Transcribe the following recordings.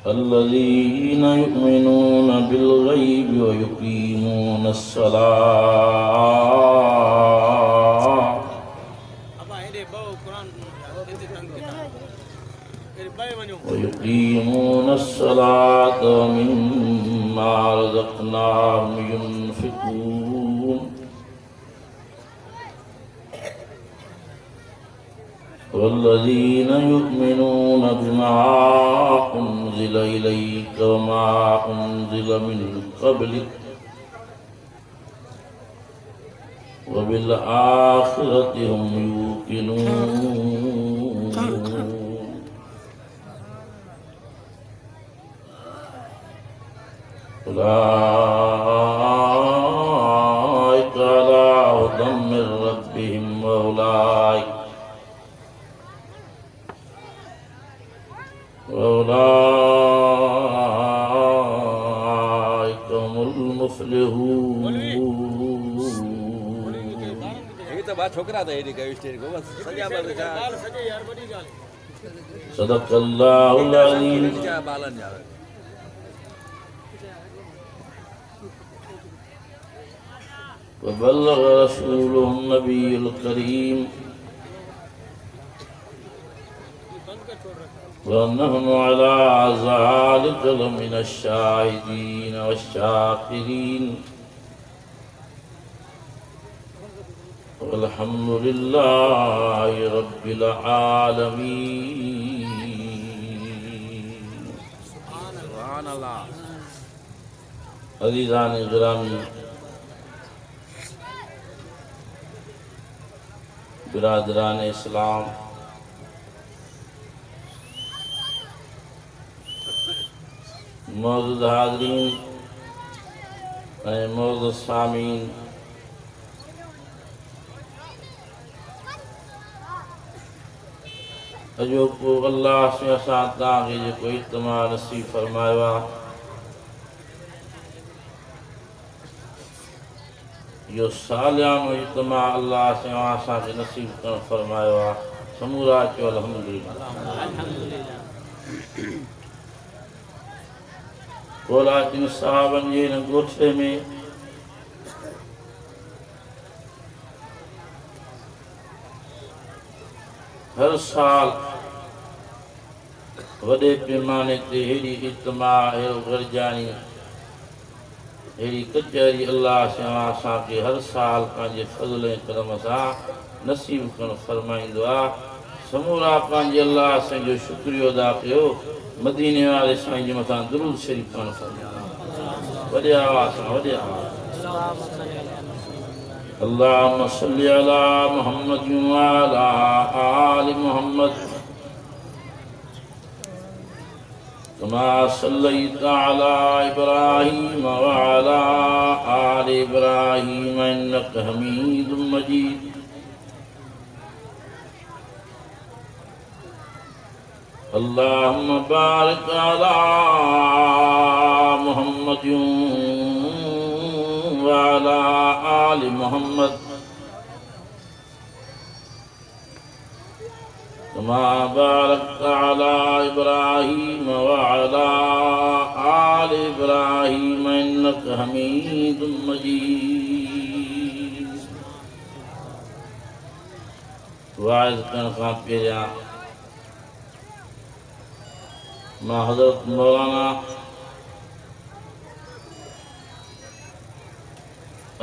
الذين يؤمنون بالغيب ويقيمون الصلاة ومما رزقناهم ينفقون والذين يؤمنون بما أنزل إليك وما أنزل من قبلك وبالآخرة هم يوقنون أولئك على هدى من ربهم وأولئك هم المفلحون صدق الله العظيم وبلغ رسوله النبي الكريم ونحن على ذلك لمن الشاهدين والشاكرين والحمد لله رب العالمين سبحان الله عزیزان گرامی برادران اسلام मौजूद हाज़रीन मौजूद सामीन अजो को अल्लाह से असां तव्हांखे जेको इज्तिमा नसीब फरमायो आहे इहो सालियानो इज्तिमा अल्लाह से असांखे नसीब करणु फरमायो आहे समूरा चयो अल्हम्दुलिल्लाह बोला जिन साहबन जे हिन ॻोठे में हर साल वॾे पैमाने ते हेड़ी इज्तिमा अहिड़ो गॾिजाणी अहिड़ी कचहरी अल्लाह से असांखे हर साल पंहिंजे फज़ल ऐं करम सां नसीब करणु फरमाईंदो आहे समूरा पंहिंजे अल्लाह साईं जो शुक्रियो अदा कयो मदीने वाले साईं जे मथां दुरूद शरीफ पढ़णु फरमायो वॾे आवाज़ सां वॾे आवाज़ अल्लाहुम्मा सल्लि अला मुहम्मद व अला आलि मुहम्मद कमा सल्लैता अला इब्राहीम व अला आलि इब्राहीम इन्नका हमीदुम मजीद अल्लाहुम्मा बारिक अला मुहम्मद व अला आलि मुहम्मद कमा बारकता अला इब्राहीम व अला आलि इब्राहीम इन्नका हमीदुम मजीद वाइज़ करण खां पहिरियां मां हज़रत मौलाना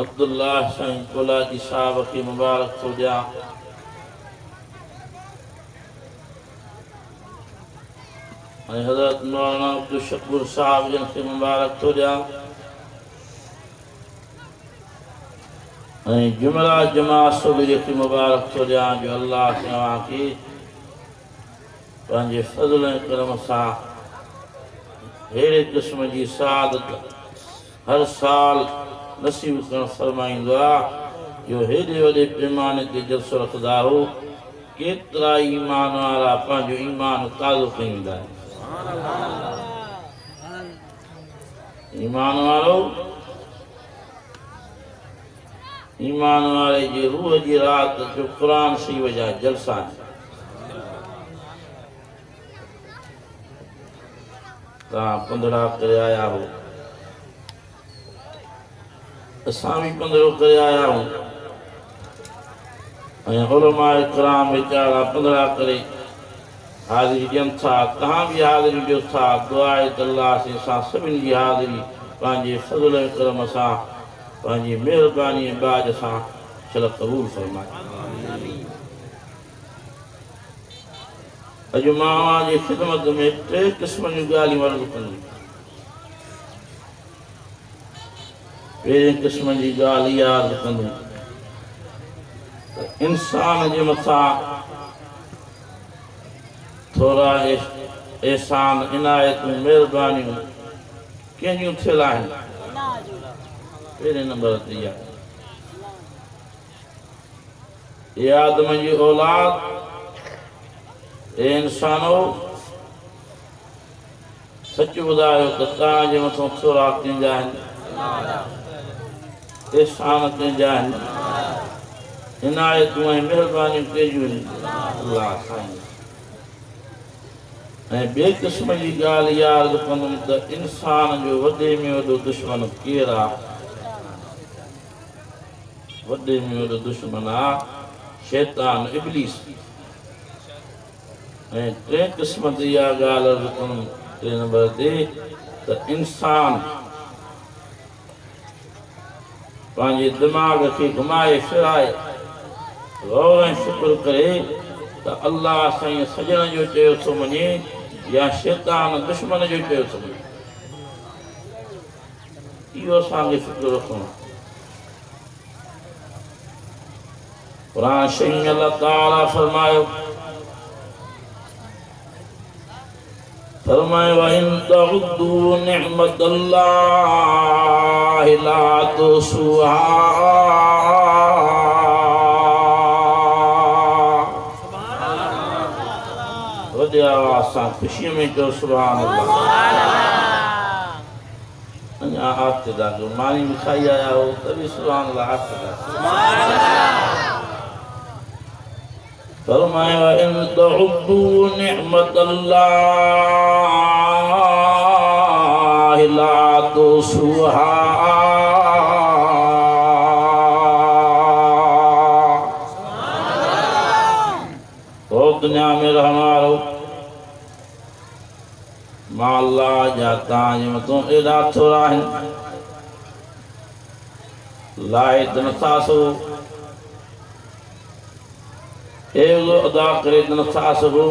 अब्दुल्ला साईं कोलाजी साहब खे मुबारक थो ॾियां ऐं हज़रत मौलाना अब्दुल शकूर साहब जन खे मुबारक थो ॾियां ऐं जुमला जमात सोबीर खे मुबारक थो ॾियां जो अल्लाह तव्हांखे पंहिंजे फज़ल ऐं करम सां अहिड़े क़िस्म जी सादत हर साल नसीब करणु फरमाईंदो आहे जो हेॾे वॾे पैमाने ते जलसो रखंदा हो केतिरा ईमान वारा पंहिंजो ईमान ताज़ो कईंदा आहिनि ईमान वारे जी रूह जी रात जो क़ुरान शरीफ़ जा जलसा आहिनि तव्हां पंधरा करे आया हो, असां भी पंधरो करे आया हूं ऐं उलमा इकराम वीचारा पंधरा करे हाज़िरी ॾियनि था। तव्हां भी हाज़िरी ॾियो था। दुआ आहे त अल्लाह से असां सभिनी जी हाज़िरी पंहिंजे फज़ल ऐं करम सां पंहिंजी महिरबानी ऐं बाज सां चल क़बूल फरमाए। अॼु मां अव्हां जी ख़िदमत में 3 क़िस्म जूं ॻाल्हियूं अर्ज़ कंदुमि। पहिरें क़िस्म जी ॻाल्हि इहा अर्ज़ कंदुमि त इंसान जे मथां थोरा एहसान इनायतूं महिरबानियूं कंहिंजूं थियल आहिनि। पहिरें नंबर ते इहा आदम जी औलाद ए इंसानो सच ॿुधायो त तव्हांजे मथां थोरा कंहिंजा आहिनि, एहसान कंहिंजा आहिनि, इनायतूं ऐं महिरबानियूं कंहिंजूं आहिनि? अल्लाह साईं। ऐं ॿिए क़िस्म जी ॻाल्हि इहा अर्ज़ कंदुमि त इंसान जो वॾे में वॾो दुश्मन केरु आहे? वॾे में वॾो दुश्मन आहे शैतान, इब्लीस। ऐं 3 क़िस्म ते इहा ॻाल्हि अर्ज़ कंदुमि 3 नंबर ते त इंसान पंहिंजे दिमाग़ खे घुमाए फिराए गौर ऐं शुक्र करे त अल्लाह साईं सजण जो चयो थो मञे या शैतान दुश्मन जो चयो थो मञे। इहो असांखे फ़िक्र रखणो। क़ुरान शरीफ़ में अल्लाह ताला फरमायो वइन तउद्दू निअमतल्लाहि ला तुहसूहा। वॾे आवाज़ सां ख़ुशीअ में चओ सुभान अल्लाह। अञा आहिस्ते था कयो, मानी बि खाई आया हो त बि सुभान अल्लाह आहिस्ते था फरमाए वइन तउद्दू निअमतल्लाहि ला तुहसूहा। ओ दुनिया में रहने वालो मां अल्लाह जा तव्हांजे मथां एॾा थोरा आहिनि, लाइद नथा सघो, एॾो अदा करे नथा सघो,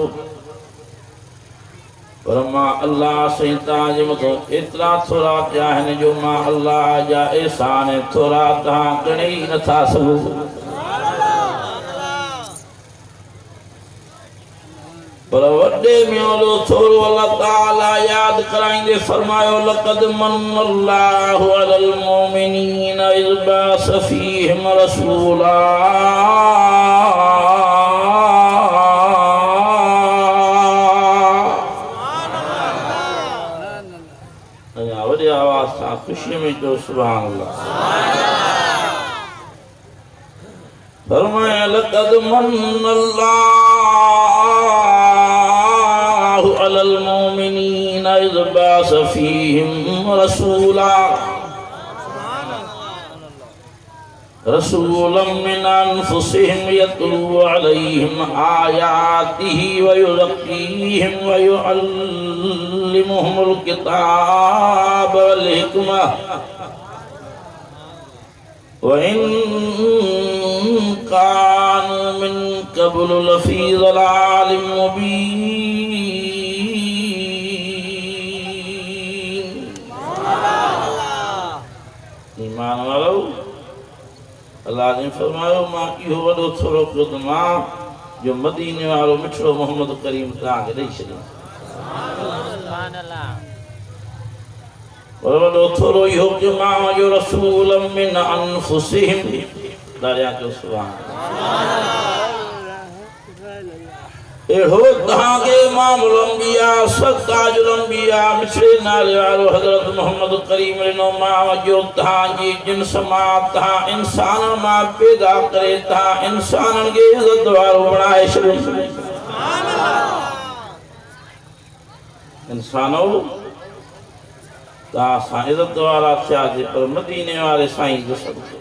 पर मां अल्लाह साईं तव्हांजे मथां एतिरा थोरा पिया आहिनि जो मां अल्लाह जा एहसान थोरा तव्हां ॻणे ई नथा सघो। पर वॾे में वॾो थोरो अल्लाह ताला यादि कराईंदे फरमायो लक़द मन्नल्लाहु अलल मुमिनीन इज़ बअस फ़ीहिम रसूला। वॾे आवाज़ सां ख़ुशीअ में चओ सुभान अल्लाह। फरमाया लक़द मन्नल्लाहु अलल मुमिनीन इज़ बअस फ़ीहिम रसूला रसूलन मिन अनफुसिहिम यतलू अलैहिम आयातिही व युज़क्कीहिम व युअल्लिमुहुमुल किताब वल हिकमा व इन कानू मिन क़ब्लु लफ़ी ज़लालिम मुबीन। ईमान वालो अल्लाह ने फरमायो मां इहो वॾो थोरो कयो त मां जो मदीने वारो मिठड़ो मोहम्मद करीम तव्हांखे ॾेई छॾियो। पर वॾो थोरो इहो कि मां जो रसूल मिन अनफुसिहिम दारिया जो सुभान एहो तव्हांखे इमामुल अंबिया सताजुल अंबिया मिठड़े नाले वारो हज़रत मोहम्मद करीम ॾिनो। मां जो तव्हांजी जिन्स मां तव्हां इंसान मां पैदा करे तव्हां इंसाननि खे इज़त वारो बणाए छॾियो। इंसानो तां इज़त वारा थियासीं पर मदीने वारे साईं जो सदको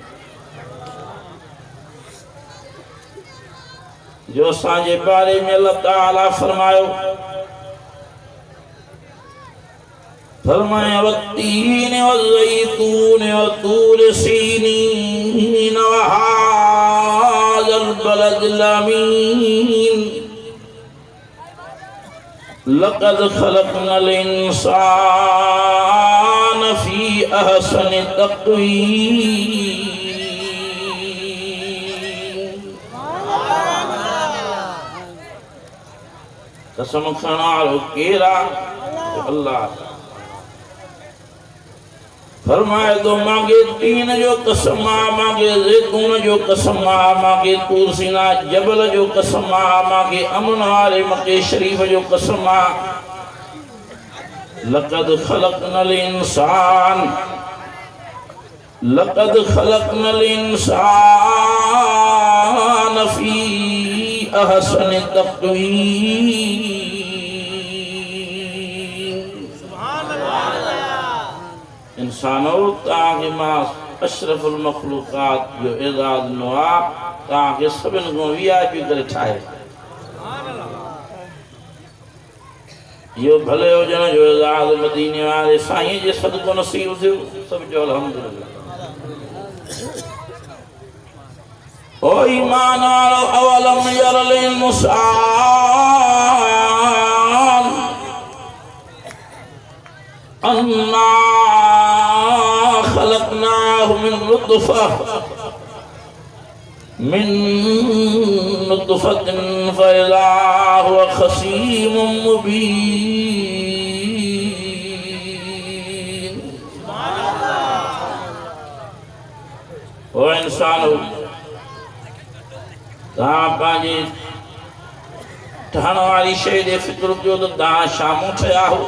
जो असांजे बारे में अल्लाह ताला फरमायो फरमाया वत्तीन वज़ैतून वतूर सीनीन वहाज़ल बलदिल अमीन लक़द ख़लक़नल इंसान फ़ी अहसनि तक़वीम। कसम खणण वारो केरु आहे? अल्लाह। फरमाए तो मांगे तीन जो कसम मांगे ज़ैतून जो कसम मांगे तूर सीना जबल जो कसम मांगे अमन वाले मक्के शरीफ जो कसम लक़द ख़लक़नल इंसान फ़ी अहसनि तक़वीम। इंसानो ताके मां अशरफुल मखलूकात जो एजाज नुआ ताके सभिनि खां वीआईपी करे ठाहे यो भले हुजण जो एजाज मदीने वारे साईं जे सदको नसीब थियो। सब जो अल्हम्दुलिल्लाह। ओ ईमान वारो अवलम यरल इंसान अन्ना खलक़नाहु मिन नुतफ़तिन फ़इज़ा हुव ख़सीमुम मुबीन। ओ इंसानो तव्हां पंहिंजी ठहण वारी शइ जे फ़िक्र कयो त तव्हां शामूं ठहिया हो।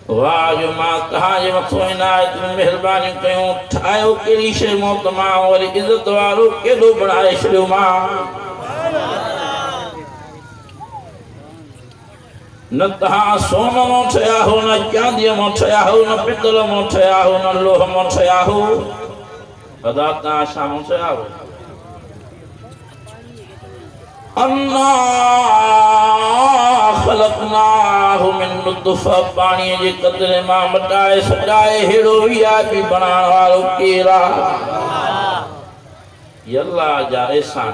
वाह जो मां तव्हांजे मथां इनायत महिरबानी कयूं ठाहियो कहिड़ी शइ मौत मां वरी इज़त वारो केॾो बणाए छॾियो मां। न तव्हां सोन मां ठहिया हो न चांदीअ मां ठहिया हो न पितल मां ठहिया हो न लोह मां ठहिया हो। अदा तव्हां छा मां ठहिया हो? अन्ना खलक़नाहु मिन नुतफ़ा पानी जे कतरे मां मटाए सजाए हेड़ो वीआईपी बनाण वारो केरु आहे? अल्लाह जा एहसान।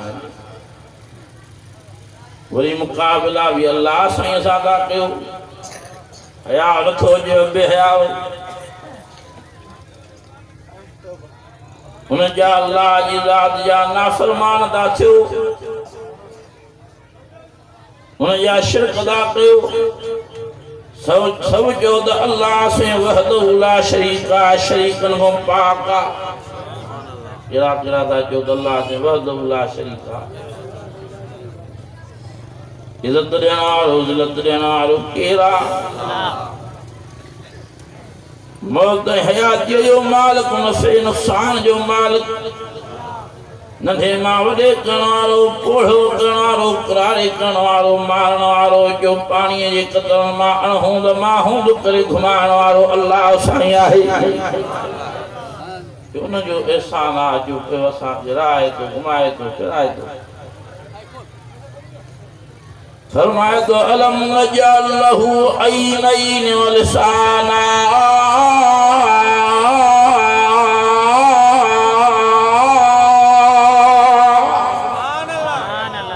वरी मुक़ाबिला भी अल्लाह साईं सां था कयो। हया नथो जो बेहया हुन जा अल्लाह जी ज़ात जा नाफ़रमान था थियो। हुन जा शिरक था कयो। सब जो त अल्लाह से वहदहु ला शरीक आहे शरीकन खां पाक आहे। कहिड़ा कहिड़ा था चओ त अल्लाह से वहदहु ला शरीक आहे। इज़त ॾियण वारो ज़िलत ॾियण वारो केरु आहे? मौत हयातीअ जो मालिक नफ़े नुक़सान जो मालिक नंढे मां वॾे करण वारो कोढ़ो करण वारो करारे करण वारो मारण वारो जो पाणीअ जे कतरनि मां अणहूंद माहूंद करे घुमाइण वारो अल्लाह साईं आहे। उन जो एहसान आहे जो पियो असांखे राहे थो घुमाए थो फिराए थो। फरमाए तो अलम नजअल लहू ऐनैन व लिसाना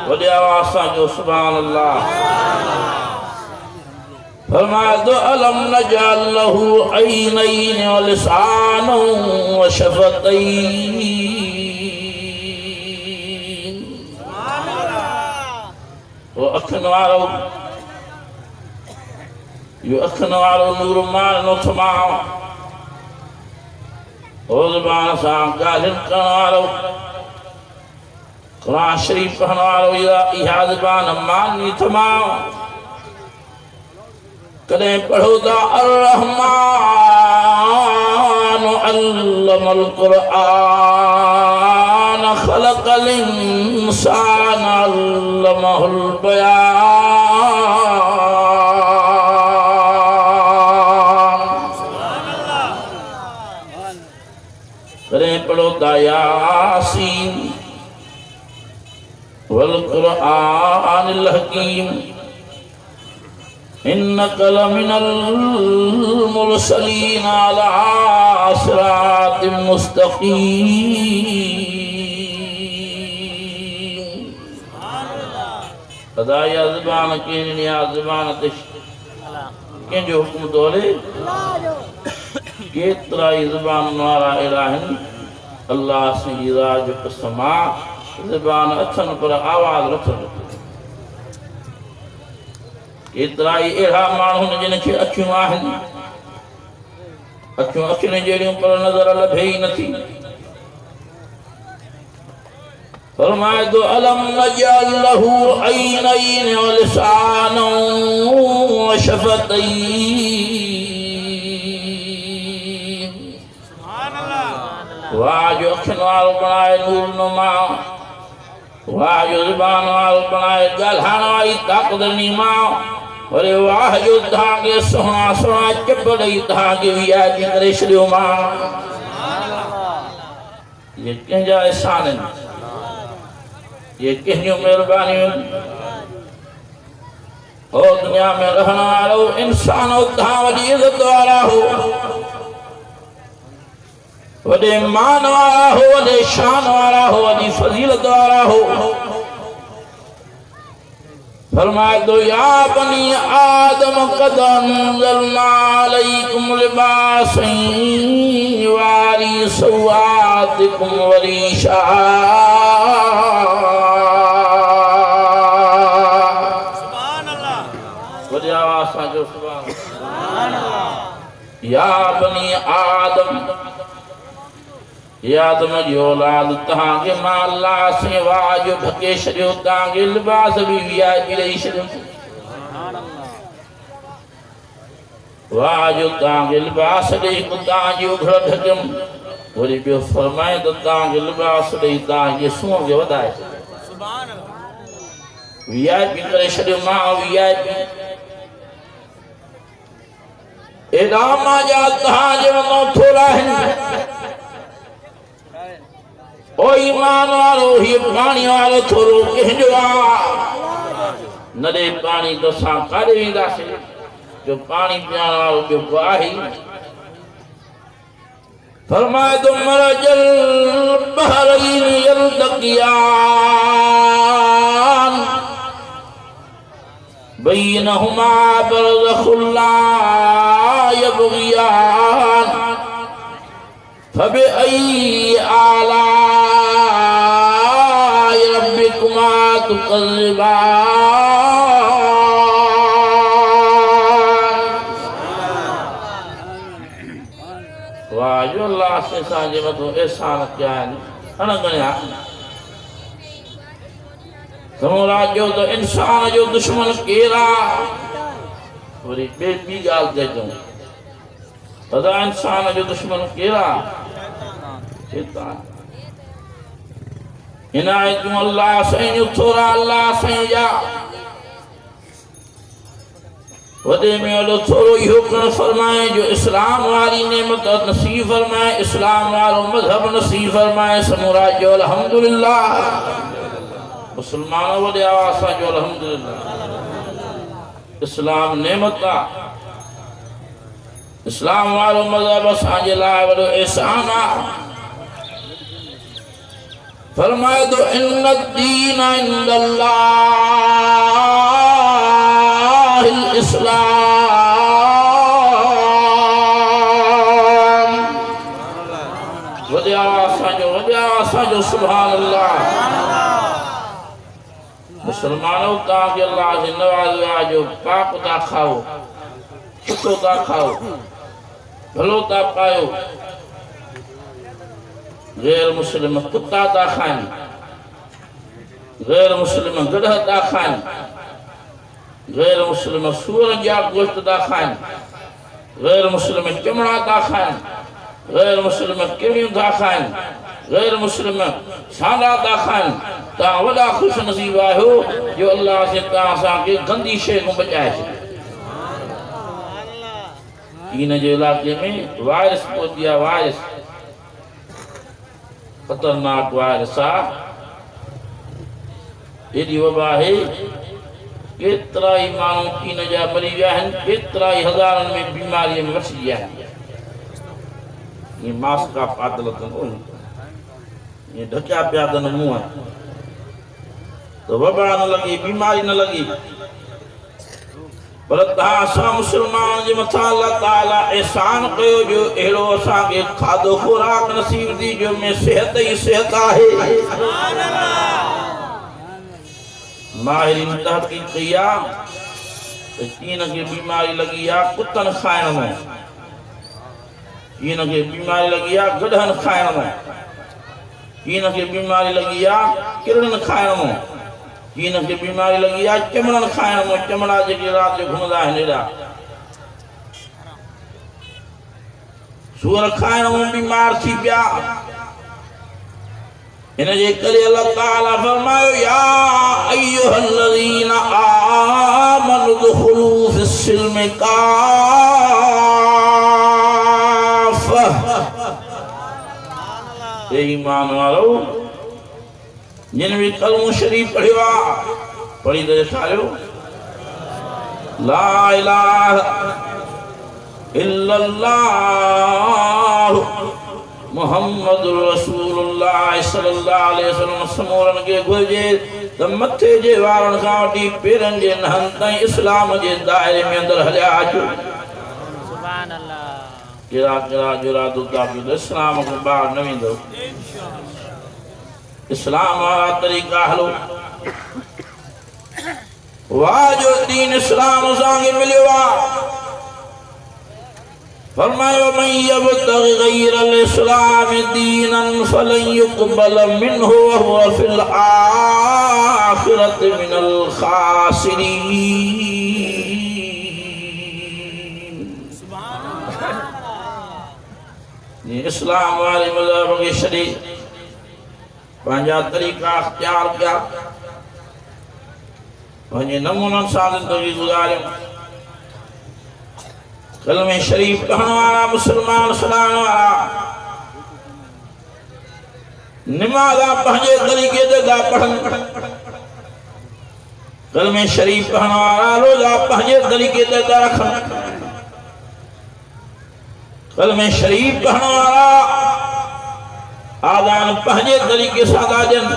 वॾे आवाज़ सां जो सुभान अल्लाह। फरमाए तो अलम नजअल लहू ऐनैन व लिसाना व शफ़तैन। वो अखन वारो यो अखन वारो नूर मां नो थमाओ। ओ ज़बान सां ॻाल्हियुनि करण वारो क़ुरान शरीफ़ पढ़ण वारो इहा ज़बान मानी थमाओ। कॾहिं पढ़ो था अर्रहमान अल्लमल क़ुरआन ख़लक़ल इंसान अल्लमहुल बयान। वल क़ुरआनिल हकीम इन्नका लमिनल मुरसलीन अला सिरातिम मुस्तक़ीम। खुदा या ज़बान के निया ज़बान ते के जो हुक्म तोले केतरा ज़बान वारा इलाहन अल्लाह से राज कसमा ज़बान अथन पर आवाज़ रखन केतरा अहिड़ा माण्हुनि जिन खे अखियूं आहिनि अखियूं अखियुनि जहिड़ियूं पर नज़र लभे ई नथी। फरमाए तो अलम नजअल लहू ऐनैन व लिसानन व शफ़तैन। वाह जो अखियुनि वारो बणाए नूर नुमा, वाह जो ज़बान वारो बणाए ॻाल्हाइण वारी ताक़तनी मां, अरे वाह जो तव्हांखे सुहिणा सुहिणा चप ॾेई तव्हांखे वियाजी करे छॾियो मां। ये कंहिंजा एहसान आहिनि, ये कंहिंजूं महिरबानियूं। ओ दुनिया में रहण वारो इंसान तव्हां वॾी इज़त वारा हो, वॾे मान वारा हो, वॾे शान वारा हो, वॾी फज़ीलत वारा हो। फरमाए तो या बनी आदम क़द अंज़लना अलैकुम लिबासन युवारी सौआतिकुम वरीशा। सुभान अल्लाह। वॾे आवाज़ सां जो सुभान अल्लाह। या बनी आदम, आदम जी औलाद तव्हांखे मां अल्लाह से वाह जो ढके छॾियो, तव्हांखे लिबास बि वियाजी ॾेई छॾियो। वाह जो तव्हांखे लिबास ॾेई तव्हांजी उघड़ ढकियमि, वरी ॿियो फरमाए त तव्हांखे लिबास ॾेई तव्हांजे सूंहं खे वधाए वियाजी करे छॾियो मां वियाजी। एॾा मांजा तव्हांजे मथां थोरा आहिनि। ओ ईमान वारो ही पानी वारो थोरो कंहिंजो आहे, न ॾे पाणी त असां काॾे वेंदासीं, जो पाणी पीअण वारो ॿियो को आहे। फरमाए तो मरजल बहरैन यल्तक़ियान बैनहुमा बरज़खुन ला यबग़ियान फबिअय्यि आलाइ रब्बिकुमा तुकज़्ज़िबान। वाह जो अल्लाह से असांजे मथां एहसान कया आहिनि अणगणिया। समूरा जो तो इंसान जो दुश्मन केरु आहे, वरी ॿी ॻाल्हि ते चऊं तदा इंसान जो दुश्मन केरु आहे, शैतान। इनायतूं अल्लाह साईं जो थोरा अल्लाह साईं जा, वॾे में वॾो थोरो इहो करणु फरमाए जो इस्लाम वारी नेमत नसीब फरमाए, इस्लाम वारो मज़हब नसीब फरमाए। समूरा जो अल्हम्दुलिल्लाह। मुसलमान वॾे आवाज़ सां जो अल्हम्दुलिल्लाह। इस्लाम नेमत आहे, इस्लाम वारो मज़हब असांजे लाइ वॾो एहसान आहे। फरमाए तो इन्न दीन इंदल्लाहिल इस्लाम। वॾे आवाज़ सां जो सुभान अल्लाह। मुसलमानों तव्हांखे अल्लाह जे नवाज़ियो आहे जो पाक था खाओ, सुठो था खाओ, भलो था पायो। गैर मुस्लिम कुत्ता था खाइनि, गैर मुस्लिम गधा था खाइनि, गैर मुस्लिम सूअर जा गोश्त था खाइनि, गैर मुस्लिम चमड़ा था खाइनि, गैर मुस्लिम किड़ियूं था खाइनि, गैर मुस्लिम सांडा था खाइनि। तव्हां वॾा ख़ुशि नसीब आहियो जो अल्लाह से तव्हां असांखे गंदी शइ खां बचाए छॾियो। चीन जे इलाइक़े में वायरस पहुची आहे, वायरस खतरनाक वायरस आहे। एॾी वबा है केतिरा ई माण्हू चीन जा मरी विया आहिनि केतिरा ई हज़ारनि में बीमारीअ में वसी विया आहिनि ये मास्क का पातल अथनि ये ढकिया पिया अथनि मुंहं तो वबा न लगी बीमारी न लगी पर तव्हां असां मुस्लमान जे मथां अल्लाह ताला एहसान कयो जो अहिड़ो असांखे खाधो खुराक नसीब दी जो में सेहत ई सेहत आहे माहिरीन तहक़ीक़ कई आहे त चीन खे बीमारी लगी आहे कुतनि खाइण में चीन खे बीमारी लगी आहे गॾहनि खाइण में चीन खे बीमारी लगी आहे किरड़नि खाइण में चीन खे बीमारी लगी आहे चमड़नि खाइण में चमड़ा जेके राति जो घुमंदा आहिनि एॾा सूअर खाइण में बीमार थी पिया इन जे करे अल्लाह ताला फरमायो या अय्युहल्लज़ीना आमनु दुखुलू फिस्सिल्मि काफ़ा ए ईमान वारो जिन भी कलमो शरीफ पढ़ियो पढ़ी तो ॾेखारियो ला इलाहा इल्लल्लाह मुहम्मदुर रसूलुल्लाह सल्लल्लाहु अलैहि वसल्लम समूरन के घुर्जे त मथे जे वारन खां वठी पेरनि जे नहनि ताईं इस्लाम जे दायरे में अंदर हलिया अचो सुभान अल्लाह केड़ा केड़ा जुरादो ताबी इस्लाम को ॿाहिरि न वेंदो इस्लाम वाला तरीक़ा हलो वाह जो दीन इस्लाम असांखे मिलियो आहे फरमायो मन यब्तगि गैरल इस्लाम दीनन फलन युक़बल मिन्हु व हुवा फिल आखिरति मिनल खासिरीन ये इस्लाम वाले मज़हब के शरीफ पंहिंजा तरीक़ा अख्तियार किया पंहिंजे नमूननि सां ज़िंदगी गुज़ारियो कलमे शरीफ पढ़ने वाला मुसलमान सलाण वाला नमाज़ा पंहिंजे तरीक़े ते था पढ़नि कलमे शरीफ पढ़ने वाला रोज़ा पंहिंजे तरीक़े ते था रखनि कलमे शरीफ पढ़ने वाला आज़ान पंहिंजे तरीक़े सां था ॾियनि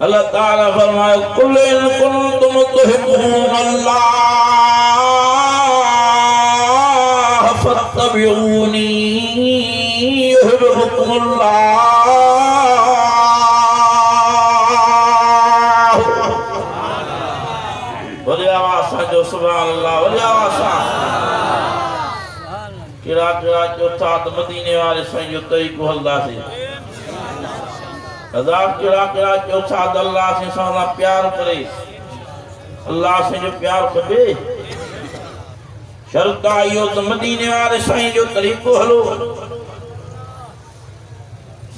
अल्लाह ताला फरमाए कुल इन कुंतुम तुहिब्बूनल्लाह फत्तबिऊनी युहिब्बुकुमुल्लाह वली आवाज़ सां जो सुभान अल्लाह वली आवाज़ सां केड़ा केड़ा चौथा त मदीने वाले साईं जो तरीक़ो हलंदासीं अदा केड़ा केड़ा चौथा त अल्लाह से सां प्यार करे अल्लाह से जो प्यार खपे शर्त इहो त मदीने वाले साईं जो तरीक़ो हलो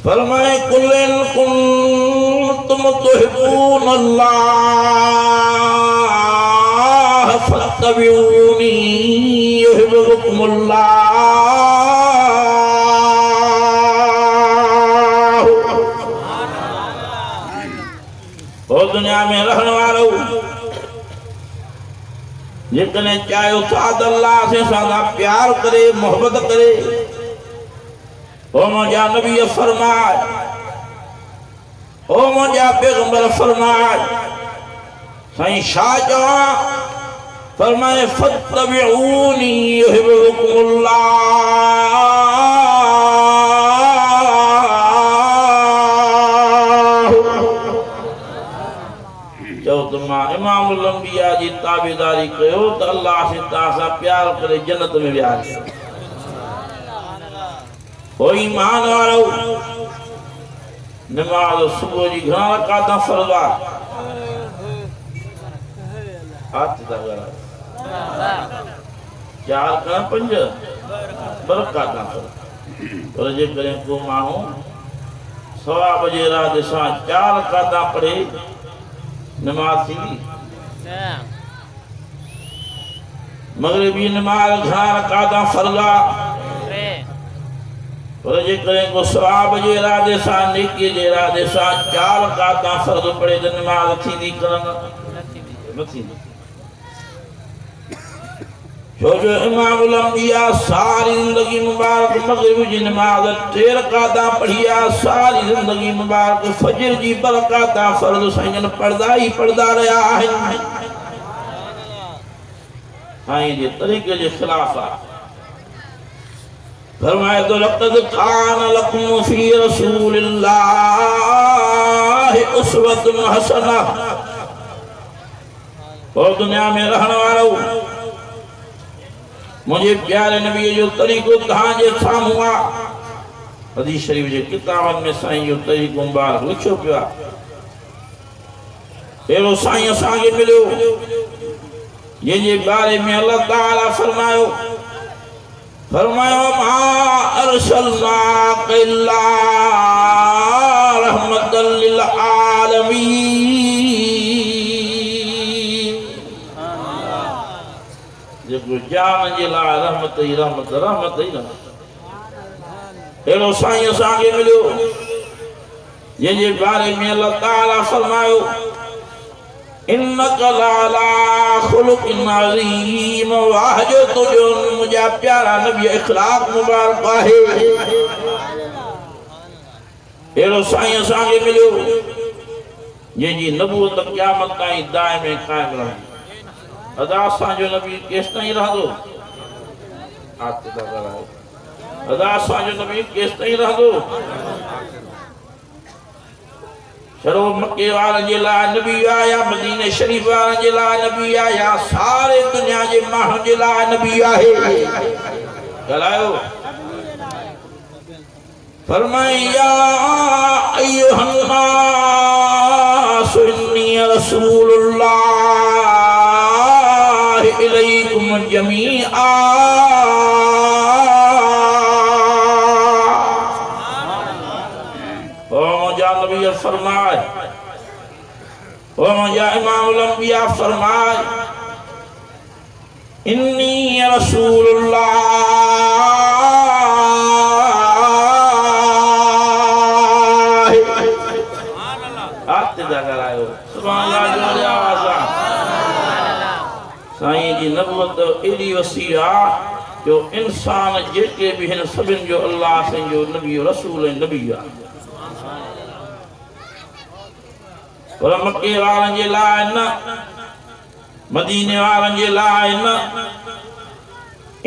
फरमाए कुल इन कुंतुम तुहिब्बूनल्लाह फत्तबिऊनी युहिब्बुकुमुल्लाह दुनिया में रहने वालों जितने चाहे उस्ताद अल्लाह से सादा प्यार करे मोहब्बत करे ओ मुझा नबी फरमाए ओ मुझा पैगंबर फरमाए साईं शाह जवा फरमाए फत्तबिऊनी युहिब्बुकुमुल्लाह इमामुल अंबिया जी ताबेदारी कयो त अल्लाह से तासा प्यार करे जन्नत में विया ओ ईमान वारो नमाज सुबह जी घणा रकात फर्ज़ आ हाथ दगरा 4 का 5 बरकात पर जे करे को मानू 1:15 बजे रात सां 4 रकात पढ़े नमाज थी मगरिबी नमाज घणा रकात फर्ज़ पर जे करें को सवाब जे इरादे सां नेकी जे इरादे सां 4 रकाता फर्ज़ पढ़े त नमाज़ थींदी करन न थींदी। छो जो इमामुल अंबिया सारी जिंदगी मुबारक मगरिब जी नमाज 3 रकाता पढ़िया, सारी जिंदगी मुबारक फजर जी 2 रकाता फर्ज़ साईं पढ़दा ही पढ़दा रहा आहिनि। साईं जे तरीक़े जे खिलाफ आहे। फरमाए तो लक़द कान लकुम फी रसूलिल्लाहि उस्वतुन हसना। और दुनिया में रहने वालों मुझे प्यारे नबी जो तरीक़ो तहां जे साम्हूं आहे। हदीस शरीफ जे किताबनि में साईं जो तरीक़ो मुबारक लिखियो पियो आहे। अहिड़ो साईं असांखे मिलियो जंहिंजे बारे में अल्लाह ताला फरमायो मा अरसलनाका इल्ला रहमतल लिल आलमीन। जेको जान जे लाइ रहमत ही रहमत रहमत ही रहमत। अहिड़ो साईं असांखे मिलियो जंहिंजे बारे में अल्लाह ताला फरमायो इन्नका लाला खुलुकिन अज़ीम। वाह जो तुझो मुझा प्यारा नबी इखलाक मुबारक आहे। अहिड़ो साईं असांखे मिलियो जंहिंजी नबूअत क़यामत ताईं दाइम क़ाइम रहंदी। अदा असांजो नबी केसि ताईं रहंदो? अदा असांजो नबी केसि ताईं रहंदो? छड़ो मक्के वारनि जे लाइ नबी आया, मदीने शरीफ वारनि जे लाइ नबी आया, सारे दुनिया जे माण्हुनि जे लाइ नबी आहे। ॻाल्हायो। फरमाए या अय्युहन नास इन्नी रसूलुल्लाह इलैकुम जमीआ। फरमाए या इमामुल अंबिया फरमाए इन्नी रसूलुल्लाह आते ॻाल्हायो सुभान अल्लाह। साईं जी नबूवत एॾी वसी आहे जो इंसान जेके बि हिन सभिनि जो अल्लाह साईं जो नबी रसूल ऐं नबी आहे। पर मक्के वारनि जे लाइ न, मदीने वारनि जे लाइ न।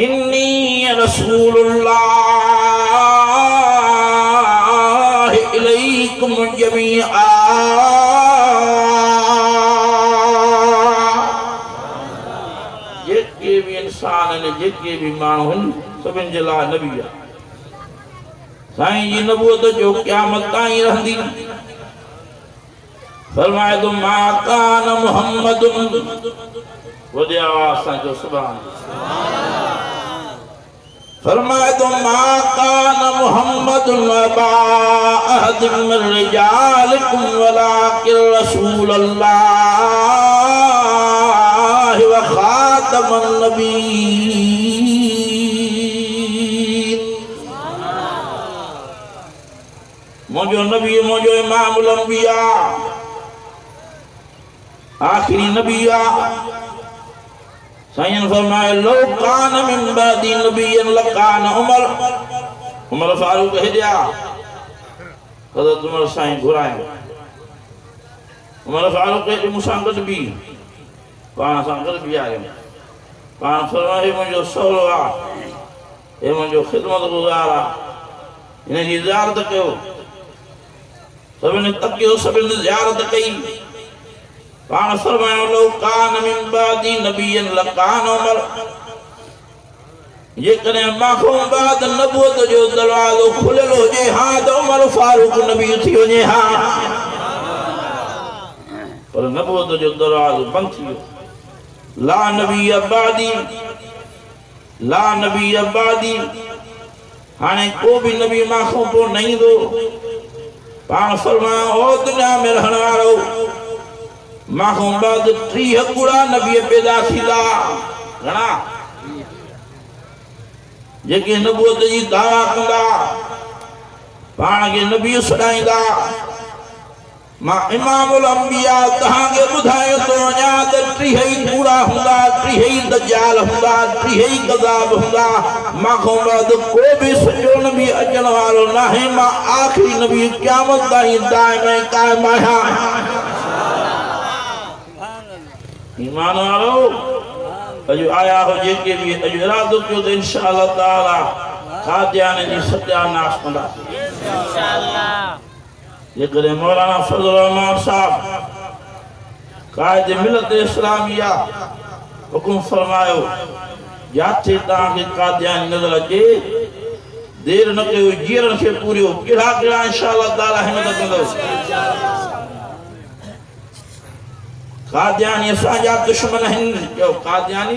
इन्नी रसूलुल्लाह इलैकुम जमीआ। जेके भी इंसान आहिनि, जेके भी माण्हू आहिनि, सभिनि जे लाइ नबी आहे। साईं जी नबूवत जो क़यामत ताईं रहंदी। फरमाए तो मा कान मुहम्मदुन वदे आवाज़ सां जो सुभान। फरमाए तो मा कान मुहम्मदुन अबा अहदिन मिन रिजालिकुम वलाकिन रसूलल्लाह व खातमन नबीय्यीन। मुझो नबी, मुझो इमामुल अंबिया, आखिरी नबी आ। साईं फरमाए लो कान मिन बादी नबियन लकान उमर फारूक हेॾिया हज़रत उमर साईं घुराए। उमर फारूक हेॾे मूंसां गॾु बि पाण सां गॾु बीहारियो। पाण फरमाए मुंहिंजो सहुरो आहे, हे मुंहिंजो ख़िदमत गुज़ार आहे, हिन जी ज़ियारत कयो। सभिनी तकियो, सभिनी ज़ियारत कई। पाण फरमायो लो कान मिन बादी नबियन लकान उमर। जेकॾहिं माखों बाद नबूवत जो दरवाज़ो खुलियल हुजे हा त उमर फारूक नबी थी वञे हा। पर नबूवत जो दरवाज़ो बंदि थी वियो। ला नबी अबादी, ला नबी अबादी। हाणे को भी नबी माखों पोइ न ईंदो। पाण फरमायो ओ दुनिया में रहण वारो माखों बाद 30 कूड़ा नबी पैदा थींदा। घणा जेके नबूवत जी दावा कंदा पाण के नबी सदाईंदा मां इमामुल अंबिया तहांगे बुधायो तो अञा त 30 कूड़ा हुंदा 30 दज्जाल हुंदा 30 कज़ाब हुंदा मां खां बाद को भी सॼो नबी अचण वारो नाहे मां आखिरी नबी क़यामत ताईं दाइम क़ाइम आहियां ईमान वारो अॼु आया हो जेके भी अॼु इरादो कयो त इंशाअल्लाह ताला कादियाने जी सत्यानाश कंदा इंशाअल्लाह जेकॾहिं मौलाना फजल रहमान साहब कायदे मिलत इस्लामिया हुकुम फरमायो जाते तव्हांखे कादियानी नज़र अचे देर न कयो जीअरनि खे पूरियो कहिड़ा कहिड़ा इंशाअल्लाह ताला हिम्मत कंदो कादियानी असांजा दुश्मन आहिनि जो कादियानी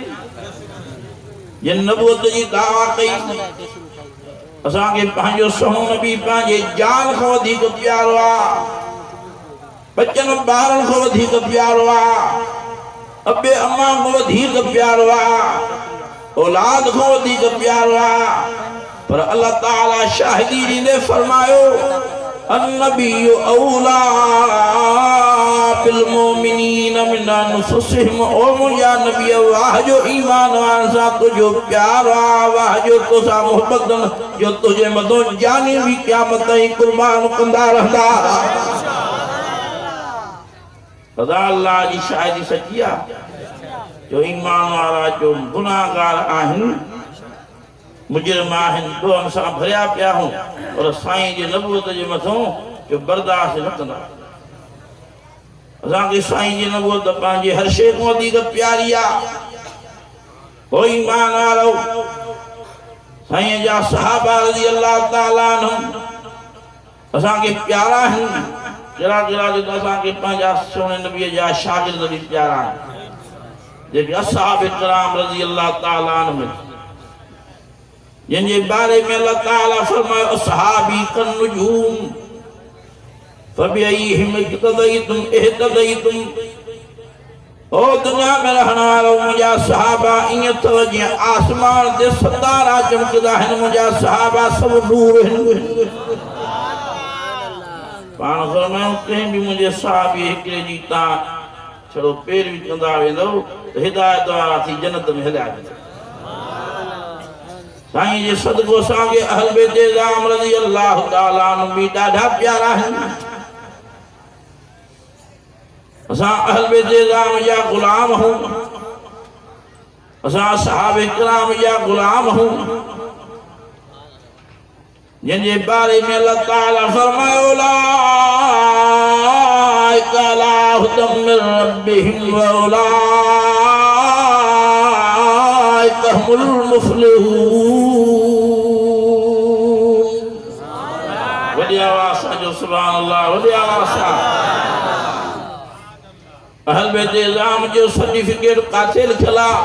जिन नबूवत जी दावा कई असांखे पंहिंजो सहो नबी पंहिंजे जान खां वधीक प्यारो आहे बचन ॿारनि खां वधीक प्यारो आहे अबे अम्मा खां वधीक प्यारो आहे औलाद खां वधीक प्यारो आहे पर अल्लाह ताला शाहिदी ॾींदे फरमायो अन्नबी औला बिल मोमिनीन मिन अनफुसिहिम ओ मुंहिंजा नबी वाह जो ईमान वारनि सां तुंहिंजो प्यार आहे वाह जो तोसां मोहबत जो तुंहिंजे मथां जानी बि क़यामत ताईं कुर्बान कंदा रहंदा ख़ुदा अल्लाह जी शाहिदी सची आहे जो ईमान वारा जो गुनाहगार आहिनि मुजरिम आहिनि ॾोहनि सां भरिया पिया हूं पर साईं जे नबूवत जे मथां जो बर्दाश्त न कंदा असांखे साईं जी नबूवत पंहिंजे हर शइ खां वधीक प्यारी आहे हो ईमान वारो साईं जा सहाबा रज़ी अल्लाह ताला अन्हुम असांखे प्यारा आहिनि जहिड़ा जहिड़ा जो असांखे पंहिंजा सोने नबीअ जा शागिर्द बि प्यारा आहिनि जेके असहाब इकराम रज़ी अल्लाह ताला अन्हुम जिनके बारे में अल्लाह ताला फरमाए असहाबी कन नुजूम फबिअय्यिहिम इक्तदय्तुम इहतदय्तुम ओ दुनिया में रहने वालो मुझा सहाबा ईअं अथव जीअं आसमान ते सितारा चमकदा आहिनि मुझा सहाबा सब नूर आहिनि पाण फरमायूं कंहिं बि मुंहिंजे सहाबी हिकिड़े जी तव्हां छड़ो पैरवी कंदा वेंदव त हिदायत वारा थी जन्नत में हलिया वेंदव साईं जे सदको असांखे अहल बैत इज़ाम रज़ी अल्लाह ताला अन्हुम भी ॾाढा प्यारा आहिनि असां अहल बैत इज़ाम जा गुलाम हूं असां सहाबा इकराम जा गुलाम हूं जिनके बारे में अल्लाह ताला फरमायो उलाइका अला हुदम मिन रब्बिहिम व उलाइका हुमुल मुफ्लिहून वॾी आवाज़ सां जो सुभान अल्लाह वॾी आवाज़ सां अहल बैत इज़ाम जो सर्टिफिकेट काथे लिखियल आहे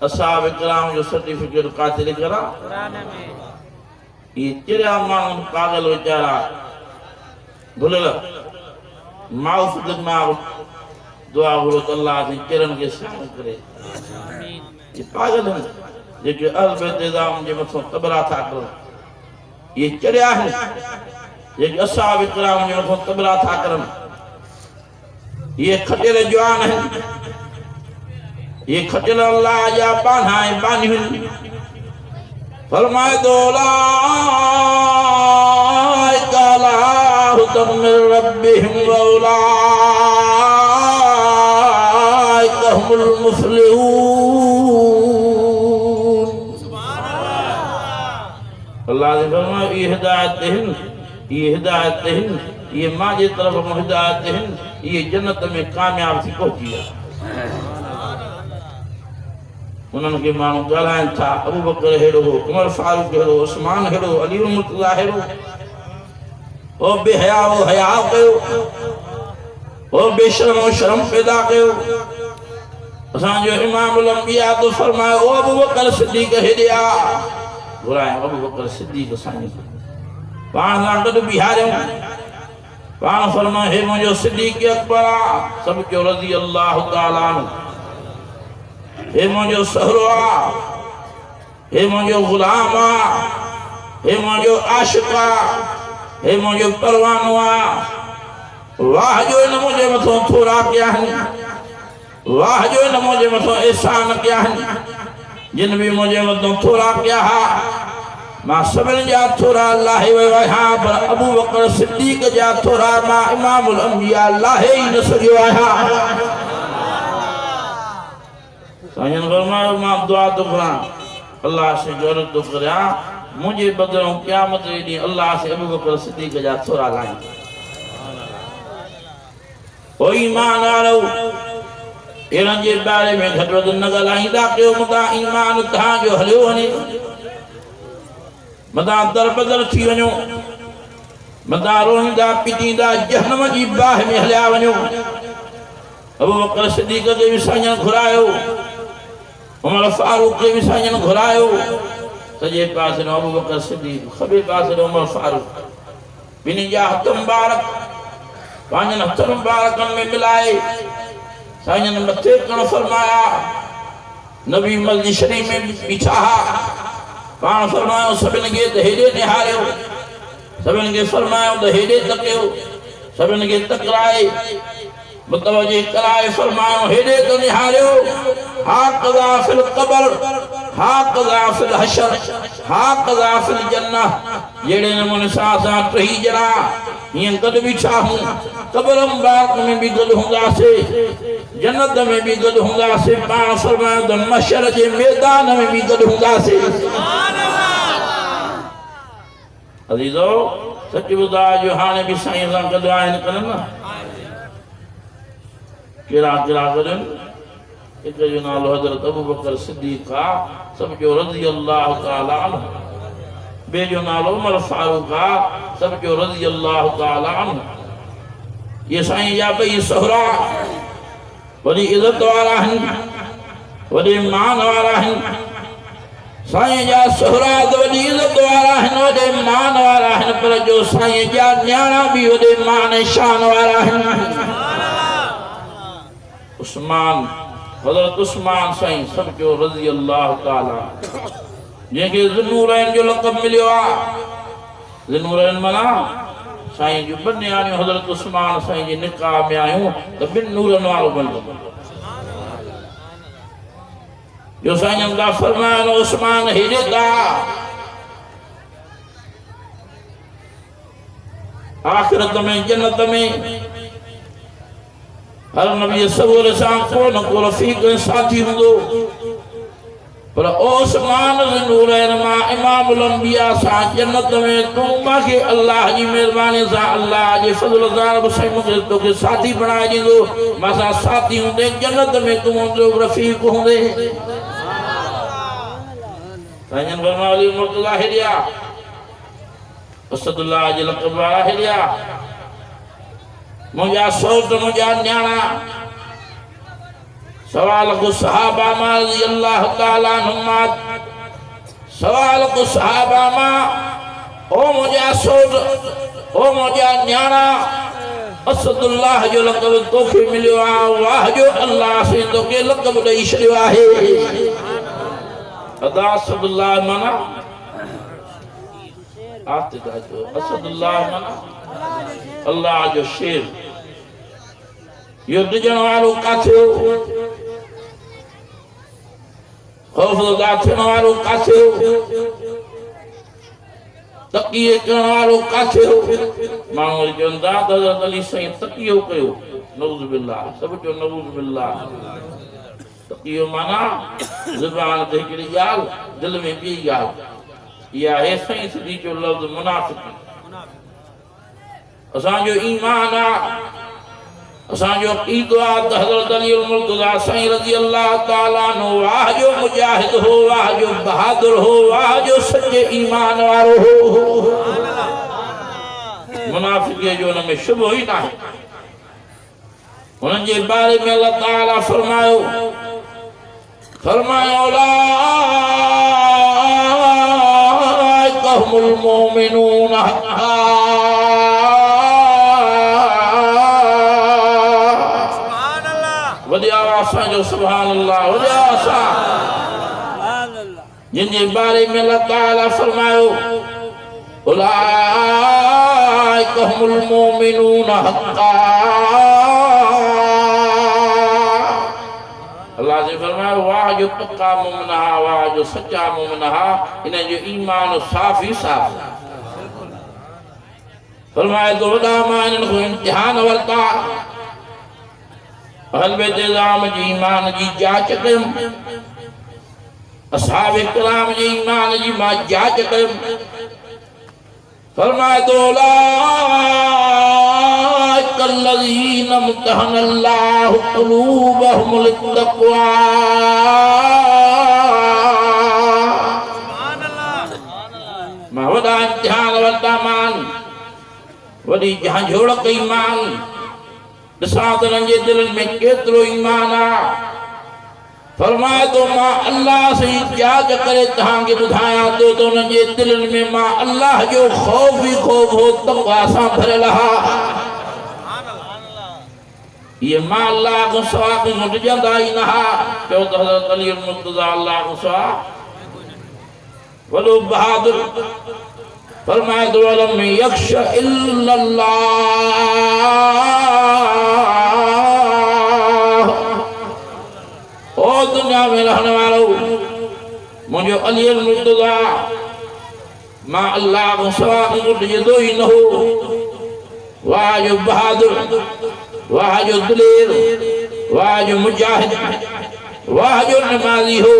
असहाब इकराम जो सर्टिफिकेट काथे लिखियल आहे कुरान में ये चिड़िया माण्हू पागल वीचारा भुलियल माउस दिमाग़ दुआ घुरो त अल्लाह जे चिड़नि खे शामिल करे ये पागल आहिनि जेके अहल बैत इज़ाम जे मथां तबरा था करनि ये चिड़िया आहिनि जेके असहाब इकराम जे मथां तबरा था करनि ये खटियल जवान आहिनि ये खटियल अल्लाह जा बाना ऐं बानियूं फरमाए तो उलाइका अला हुदम मिन रब्बिहिम व उलाइका हुमुल मुफ्लिहून अल्लाह ने फरमाया ये हिदायत हिन ये मां जे तरफ हिदायत हिन ये जन्नत में कामयाब थी पहुची है उन्हनि खे माण्हू ॻाल्हाइनि था अबू बकर हेड़ो उमर फारूक हेड़ो उस्मान हेड़ो अली मुर्तज़ा हेड़ो ओ बेहया हो हया कयो ओ बेशरम हो शर्म पैदा कयो असांजो इमामुल अंबिया तो फरमायो ओ अबू बकर सिद्दीक़ हेॾे आ घुराए अबू बकर सिद्दीक़ साईं पाण सां गॾु बीहारियऊं पाण फरमायो हे मुंहिंजो सिद्दीक़ अकबर आ सभु चयो रज़ी अल्लाह ताला अन्हु हे मुंहिंजो सहरो आ हे मुंहिंजो गुलाम आ हे मुझो आशिक़ा हे मुझो परवानुआ वाह जो न मुझे मथो थोड़ा क्या है वाह जो न मुझे मथो एहसान क्या है जिन भी मुझे मथो थोड़ा क्या है मां सभिनि जा थोड़ा लाहे वियो आहियां पर अबू बकर सिद्दीक़ जा थोड़ा मां इमामुल अंबिया लाहे ई न सघियो आहियां साईं फरमायो मां दुआ थो कयां अल्लाह से ज़रूरत थो करियां मुझे बदिरां क़यामत जे ॾींहुं अल्लाह से अबू बकर सिद्दीक़ जा थोड़ा लाहीं ओ ईमान वारो इन्हनि जे बारे में घटि वधि न ॻाल्हाईंदा कयो मतां ईमान तव्हांजो हलियो वञे मतां दर बदर थी वञो मतां रोईंदा पिटींदा जहन्नम जी बाह में हलिया वञो अबू बकर सिद्दीक़ खे बि साईं घुरायो उमर फारूक खे बि साईं घुरायो सॼे पासे में अबू बकर सिद्दीक़ खॿे पासे में उमर फारूक ॿिन्हिनि जा हथ मुबारक पंहिंजनि हथनि मुबारकनि में मिलाए साईं मथे कण फरमाया नबी मस्जिद शरीफ में बीठा पाण फरमायो सभिनि खे त हेॾे निहारियो सभिनि खे फरमायो त हेॾे तकियो सभिनि खे तकराए मुतवजे कराए फरमायो हेॾे त निहारियो हाकज़ा फिल क़ब्र हाकज़ा फिल हशर हाकज़ा फिल जन्नह जहिड़े नमूने सां असां टही ॼणा हीअं गॾु बीठा हूं क़ब्र मुबारक में बि गॾु हूंदासीं जन्नत में भी गॾु हूंदासीं पाण फरमायो त महशर जे मैदान में भी गॾु हूंदासीं अज़ीज़ो सच ॿुधाइजो हाणे बि साईं सां गॾु आहिनि कनि न कहिड़ा कहिड़ा गॾु हिक जो नालो हज़रत अबू बकर सिद्दीक़ आहे सम्झो रज़ी अल्लाह ताला अन्हु ॿिए जो नालो उमर फारूक आहे सम्झो रज़ी अल्लाह ताला अन्हु ये साईं जा ॿई सोहरा वॾी इज़त वारा आहिनि वॾे मान वारा आहिनि साईं जा सोहरा त वॾी इज़त वारा आहिनि वॾे मान वारा आहिनि पर जो साईं जा न्याणा बि वॾे मान शान वारा आहिनि उस्मान हज़रत उस्मान साईं सम्झो रज़ी अल्लाह ताला जंहिंखे ज़ुन्नूरैन जो लक़ब मिलियो आहे ज़ुन्नूरैन माना साईं जूं ॿ न्याणियूं हज़रत उस्मान साईं जे निकाह में आहियूं त ॿिनि नूरनि वारो बणियो जो साईं जा फरमायो उस्मान हेॾे था आख़िरत में जन्नत में हर नबी सबूर सां को न को रफ़ीक साथी हूंदो पर उस्मान ज़ुन्नूरैन मां इमामुल अंबिया सां जन्नत में तूं मूंखे अल्लाह जी महिरबानी सां अल्लाह जे फज़ल सां रब साईं मूंखे तोखे साथी बणाए ॾींदो मां सां साथी हूंदे जन्नत में तूं मुंहिंजो रफ़ीक हूंदे साईं फरमायो मुर्तज़ा हेॾिया असदुल्लाह जे लक़ब वारा हेॾिया मुंहिंजा सौट मुंहिंजा न्याणा सवाल को सहाबा मां रज़ी अल्लाह ताला अन्हुमा सवाल को सहाबा मां ओ मुंहिंजा सौट ओ मुंहिंजा न्याणा असदुल्लाह जो लक़ब तोखे मिलियो आहे वाह जो अल्लाह से तोखे लक़ब ॾेई छॾियो आहे अदा असदुल्लाह माना आतिदा जो असदुल्लाह माना अल्लाह जो शेर यो ॾिजण वारो काथे हो खौफ़ज़दा थियण वारो काथे हो तकिए करण वारो काथे हो माण्हू वरी चवनि था त हज़रत अली साईं तकियो कयो नऊज़ बिल्लाह सभु चयो नऊज़ बिल्लाह तकियो माना ज़ुबान ते हिकिड़ी ॻाल्हि दिलि में ॿी ॻाल्हि इहा आहे साईं सिधी जो लफ़्ज़ मुनाफ़िक़ असांजो ईमान आहे असांजो अक़ीदो आहे त हज़रत अली मुर्तज़ा साईं रज़ी अल्लाह ताला अन्हु वाह जो मुजाहिद हो वाह जो बहादुर हो वाह जो सच्चे ईमान वारो हो मुनाफ़िक़ जो हुन में शुबो ई नाहे हुननि जे बारे में अल्लाह ताला फरमायो उलाइका हुमुल मोमिनून जो सुभान अल्लाह जिन जे बारे में अल्लाह ताला फरमायो उलाइका हुमुल मोमिनून हक्का। अल्लाह से फरमाया वाह जो पक्का मोमिन हा, वाह जो सच्चा मोमिन हा, इन्हें जो ईमान साफ ही साफ। फरमाया तो वॾा मां इन्हनि खां इम्तिहान वरिता, अहल बैत इज़ाम जी ईमान जी जांच कयुमि, असहाब किराम जी ईमान जी मां जांच कयुमि। फरमाया तो उलाइका अल्लज़ीना इम्तहनल्लाहु क़ुलूबहुम लित्तक़वा। मां वॾा इम्तिहान वरिता मान, वॾी झांझोड़ कई मान, ॾिसां त उन्हनि जे दिलनि में केतिरो ईमान आहे। फरमाए तो मां अल्लाह से जांच करे तव्हांखे ॿुधायां थो त उन्हनि जे दिलनि में मां अल्लाह जो ख़ौफ़ ई ख़ौफ़ हो, तक़वा सां भरियल हा। ये मां अल्लाह को सवा को ॾिजंदा ई न हा। चओ त हज़रत अली मुर्तज़ा अल्लाह को सवा वॾो बहादुर। फरमाए तो वलम यख्श इल्लल्लाह। ओ दुनिया में रहने वालों, मुझे अली मुर्तज़ा मां अल्लाह को सवा को ॾिजंदो ई न हो। वाह जो बहादुर, वाह जो दिलेर, वाह जो मुजाहिद, वाह जो नमाज़ी हो,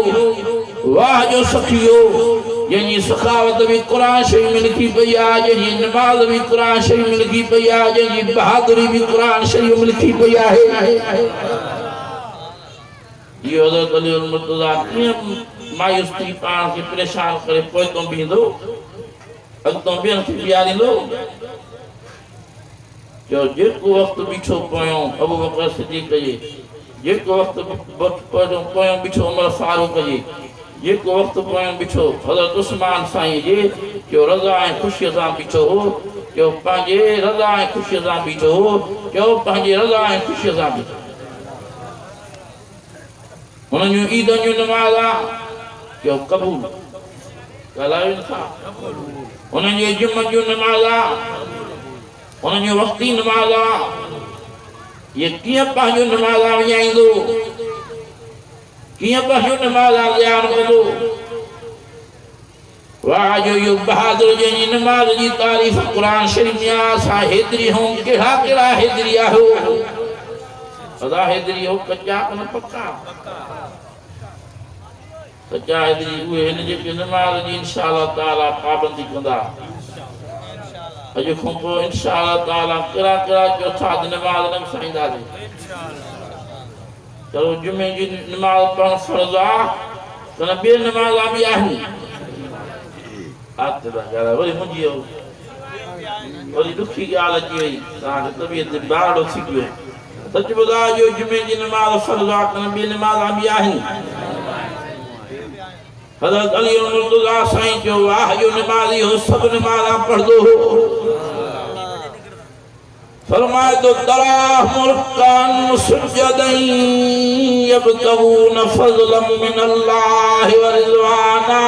वाह जो सखी हो, जंहिंजी सखावत भी कुरान शरीफ में लिखी पई आहे, जंहिंजी नमाज़ भी कुरान शरीफ में लिखी पई आहे, जंहिंजी बहादुरी भी कुरान शरीफ में लिखी पई आहे। इहो हज़रत अली मुर्तज़ा कीअं मायूस थी पाण खे परेशान करे पोइ तो बीहंदो, अॻितो ॿियनि खे बीहारींदो। जो जेको वक़्तु बीठो पोयों अबू बकर सिद्दीक़ जे, जेको वक़्तु पोयों बीठो उमर फारूक जे, जेको वक़्तु पोयों बीठो हज़रत उस्मान साईं जे, जो रज़ा ऐं ख़ुशीअ सां बीठो हो, जो पंहिंजे रज़ा ऐं ख़ुशीअ सां बीठो हो, जो पंहिंजे रज़ा ऐं ख़ुशीअ सां बीठो। उन्हनि जूं ईदनि जूं नमाज़ा जो क़बूल ॻाल्हायो नथा, उन्हनि जे जुमनि जूं नमाज़ा, उन्हनि जूं वक़्ती नमाज़ा, ये कीअं पंहिंजूं नमाज़ा विञाईंदो, कीअं पंहिंजूं नमाज़ा ज़ियान कंदो। वाह जो इहो बहादुर जंहिंजी नमाज़ जी तारीफ़ क़ुरान शरीफ में आहे। असां हेतिरी हूं कहिड़ा कहिड़ा हेतिरी आहियो, सदा हेतिरी हो कच्चा न पक्का। सच्चा हेतिरी उहे हिन जेके नमाज़ जी इंशाअल्लाह ताला पाबंदी कंदा। अॼु खां पोइ इंशाअल्लाह ताला कहिड़ा कहिड़ा चौथा नमाज़ न विसारींदासीं। चलो जुमे जी नमाज़ पढ़णु फ़र्ज़ आहे, त ॿिए नमाज़ा बि आहिनि। वरी मुंहिंजी वरी ॾुखी ॻाल्हि अची वई, तव्हांखे तबियत बारड़ो थी पियो। सच ॿुधायो जो जुमे जी नमाज़ फ़र्ज़ आहे, त ॿिए नमाज़ा बि आहिनि। हज़रत अली मुर्तज़ा साईं जो वाह जो नमाज़ी हो, सभु नमाज़ा पढ़ंदो हो। फरमाए तो तराहुम रुक्कान सुज्जदन यब्तगून फज़लन मिनल्लाहि व रिज़वाना।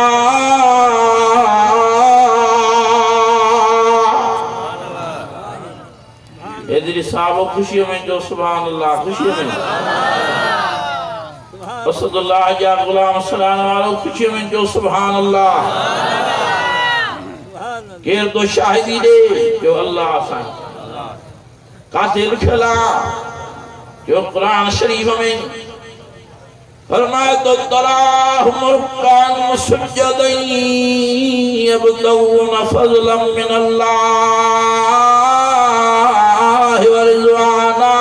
एदरी साहब खुशियों में जो सुभान अल्लाह, खुशियों में असदुल्लाह जा गुलाम सलाम वालों खुशियों में जो सुभान अल्लाह। केर तो शाहिदी दे जो अल्लाह साईं काते लिखियल आहे, जो कुरान शरीफ में फरमाए तो तराहुम रुक्कान सुज्जदन यब्तगून फज़लन मिनल्लाहि व रिज़वाना।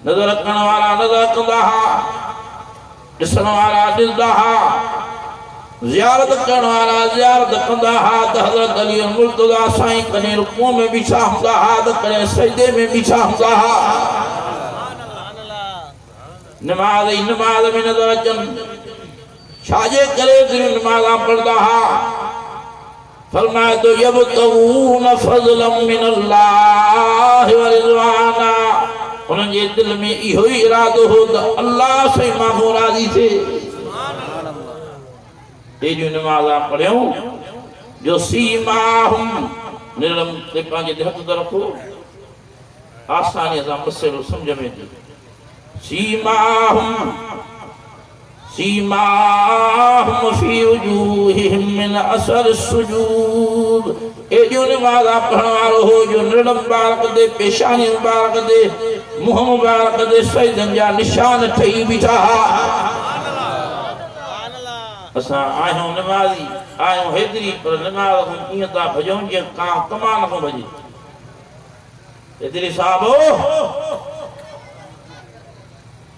नज़र रखण वारा नज़र कंदा हा, ॾिसण वारा ॾिसंदा हा, ज़ियारत करण वारा ज़ियारत कंदा हा। त हज़रत अली मुर्तज़ा साईं कॾहिं रुकूअ में बीठा हूंदा हा, त कॾहिं सजदे में बीठा हूंदा हा। नमाज़ ई नमाज़ में नज़र अचनि, छाजे करे नमाज़ा पढ़ंदा हा। फरमाए तो यब्तगून फज़लन मिनल्लाहि व रिज़वाना। उन्हनि जे दिल में इहो ई इरादो हो त अल्लाह साईं मां राज़ी थिए। एॾियूं नमाज़ा पढ़ियूं जो सीमाहुम निर्लम ते पंहिंजे हथ त रखो आसानीअ सां मसइलो सम्झ में अचे सीमाहुम फी वजूहिहिम मिन असर सुजूद एॾियूं नमाज़ा पढ़ण वारो हो जो निर्लम मुबारक ते पेशानी मुबारक ते मुंहुं मुबारक ते सजदनि जा निशान ठही बीठा असां आहियूं नमाज़ी आहियूं हेतिरी पर नमाज़ खां कीअं था भॼूं जीअं कां कमान खां भॼे हेतिरी साहबो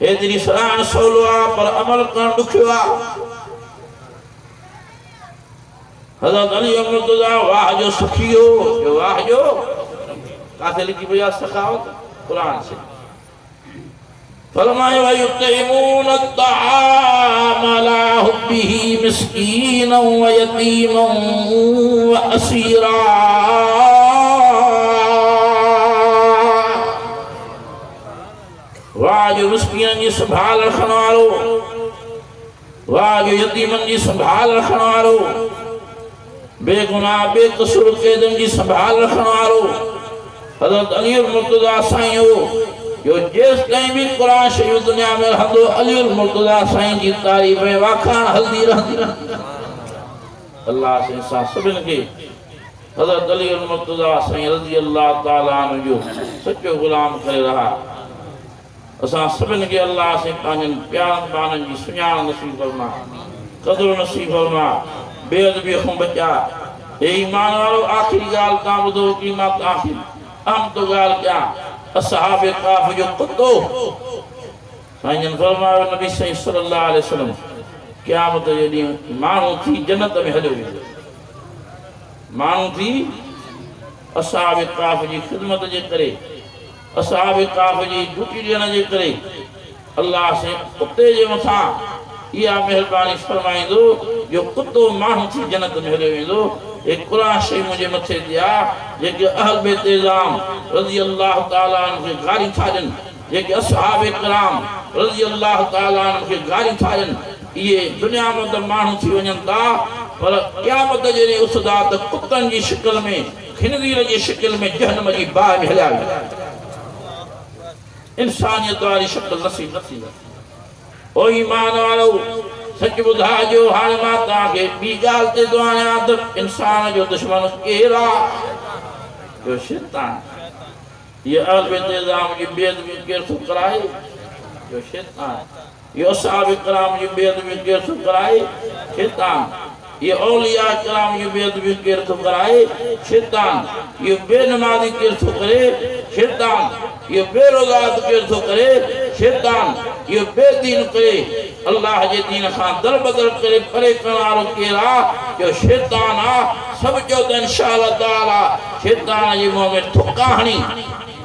हेतिरी सराहण सवलो आहे पर अमल करणु ॾुखियो आहे हज़रत अली मुर्तज़ा वाह जो सखी हो जो वाह जो काथे लिखी पई आहे सखावत क़ुर से फरमायो युतइमून अत्ताम अला हुब्बिही मिस्कीनन व यतीमन व असीरा वाह जो मिस्कीनन जी संभाल रखण वारो वाह जो यतीमन जी संभाल रखण वारो बेगुनाह बेकसूर कैदन जी संभाल रखण वारो हज़रत अली मुर्तज़ा साईं हो जो जेस ताईं भी कुरान शरीफ दुनिया में रहंदो अली मुर्तज़ा साईं जी तारीफ़ में वाखाण हलदी रहंदी अल्लाह से सां सभिनि खे हज़रत अली मुर्तज़ा साईं रज़ी अल्लाह ताला अन्हु जो सच्चो गुलाम करे रहा असां सभिनि खे अल्लाह से पंहिंजनि प्यारनि बाननि जी सुञाण नसीब फरमा क़दुर नसीब फरमा बेअदबीअ खां बचा हे ईमान वारो आख़िरी ॻाल्हि तव्हां ॿुधो क़ीमत आख़िर अहम तो ॻाल्हि कयां असहाब काफ जो कुत्तो साईं जन फरमायो नबी सही सल्लल्लाहु अलैहि वसल्लम क़यामत जे ॾींहुं माण्हू थी जन्नत में हलियो वेंदो माण्हू थी असहाब काफ जी ख़िदमत जे करे असहाब काफ जी ड्यूटी ॾियण जे करे अल्लाह से कुत्ते जे मथां इहा महिरबानी फरमाईंदो जो कुत्तो माण्हू थी जन्नत में हलियो वेंदो एक कुरान शरीफ मुझे मथे दिया जेके अहल बैत इज़ाम रज़ी अल्लाह ताला अन्हु खे गारी था ॾियनि जेके असहाब किराम रज़ी अल्लाह ताला अन्हु खे गारी था ॾियनि इहे दुनिया में त माण्हू थी वञनि था पर क़यामत जे ॾींहुं उथंदा त कुतनि जी शिकिल में खिनज़ीर जी शिकिल में जहन्नम जी बाहि में हलिया वेंदा इंसानियत वारी शिकिल नसीब न थींदी ओ ईमान वारो सच बुधाजो हाणे मां तव्हांखे ॿी ॻाल्हि ते थो आहियां त इंसान जो दुश्मन केरु आहे जो शैतान ये अहल बैत इज़ाम जी बेअदबी केरु थो कराए जो शैतान ये असहाब किराम जी बेअदबी केरु थो कराए शैतान ये औलिया किराम जी बेअदबी केरु थो कराए शैतान ये बेनमाज़ी केरु थो करे शैतान ये बेरोज़ात केरु थो करे शैतान ये बेदीन करे अल्लाह जे दीन खां दर बदर करे परे करण वारो केरु आहे जो शैतान आहे सभु चयो त इंशाअल्लाह ताला शैतान जे मुंहं में थुका हणी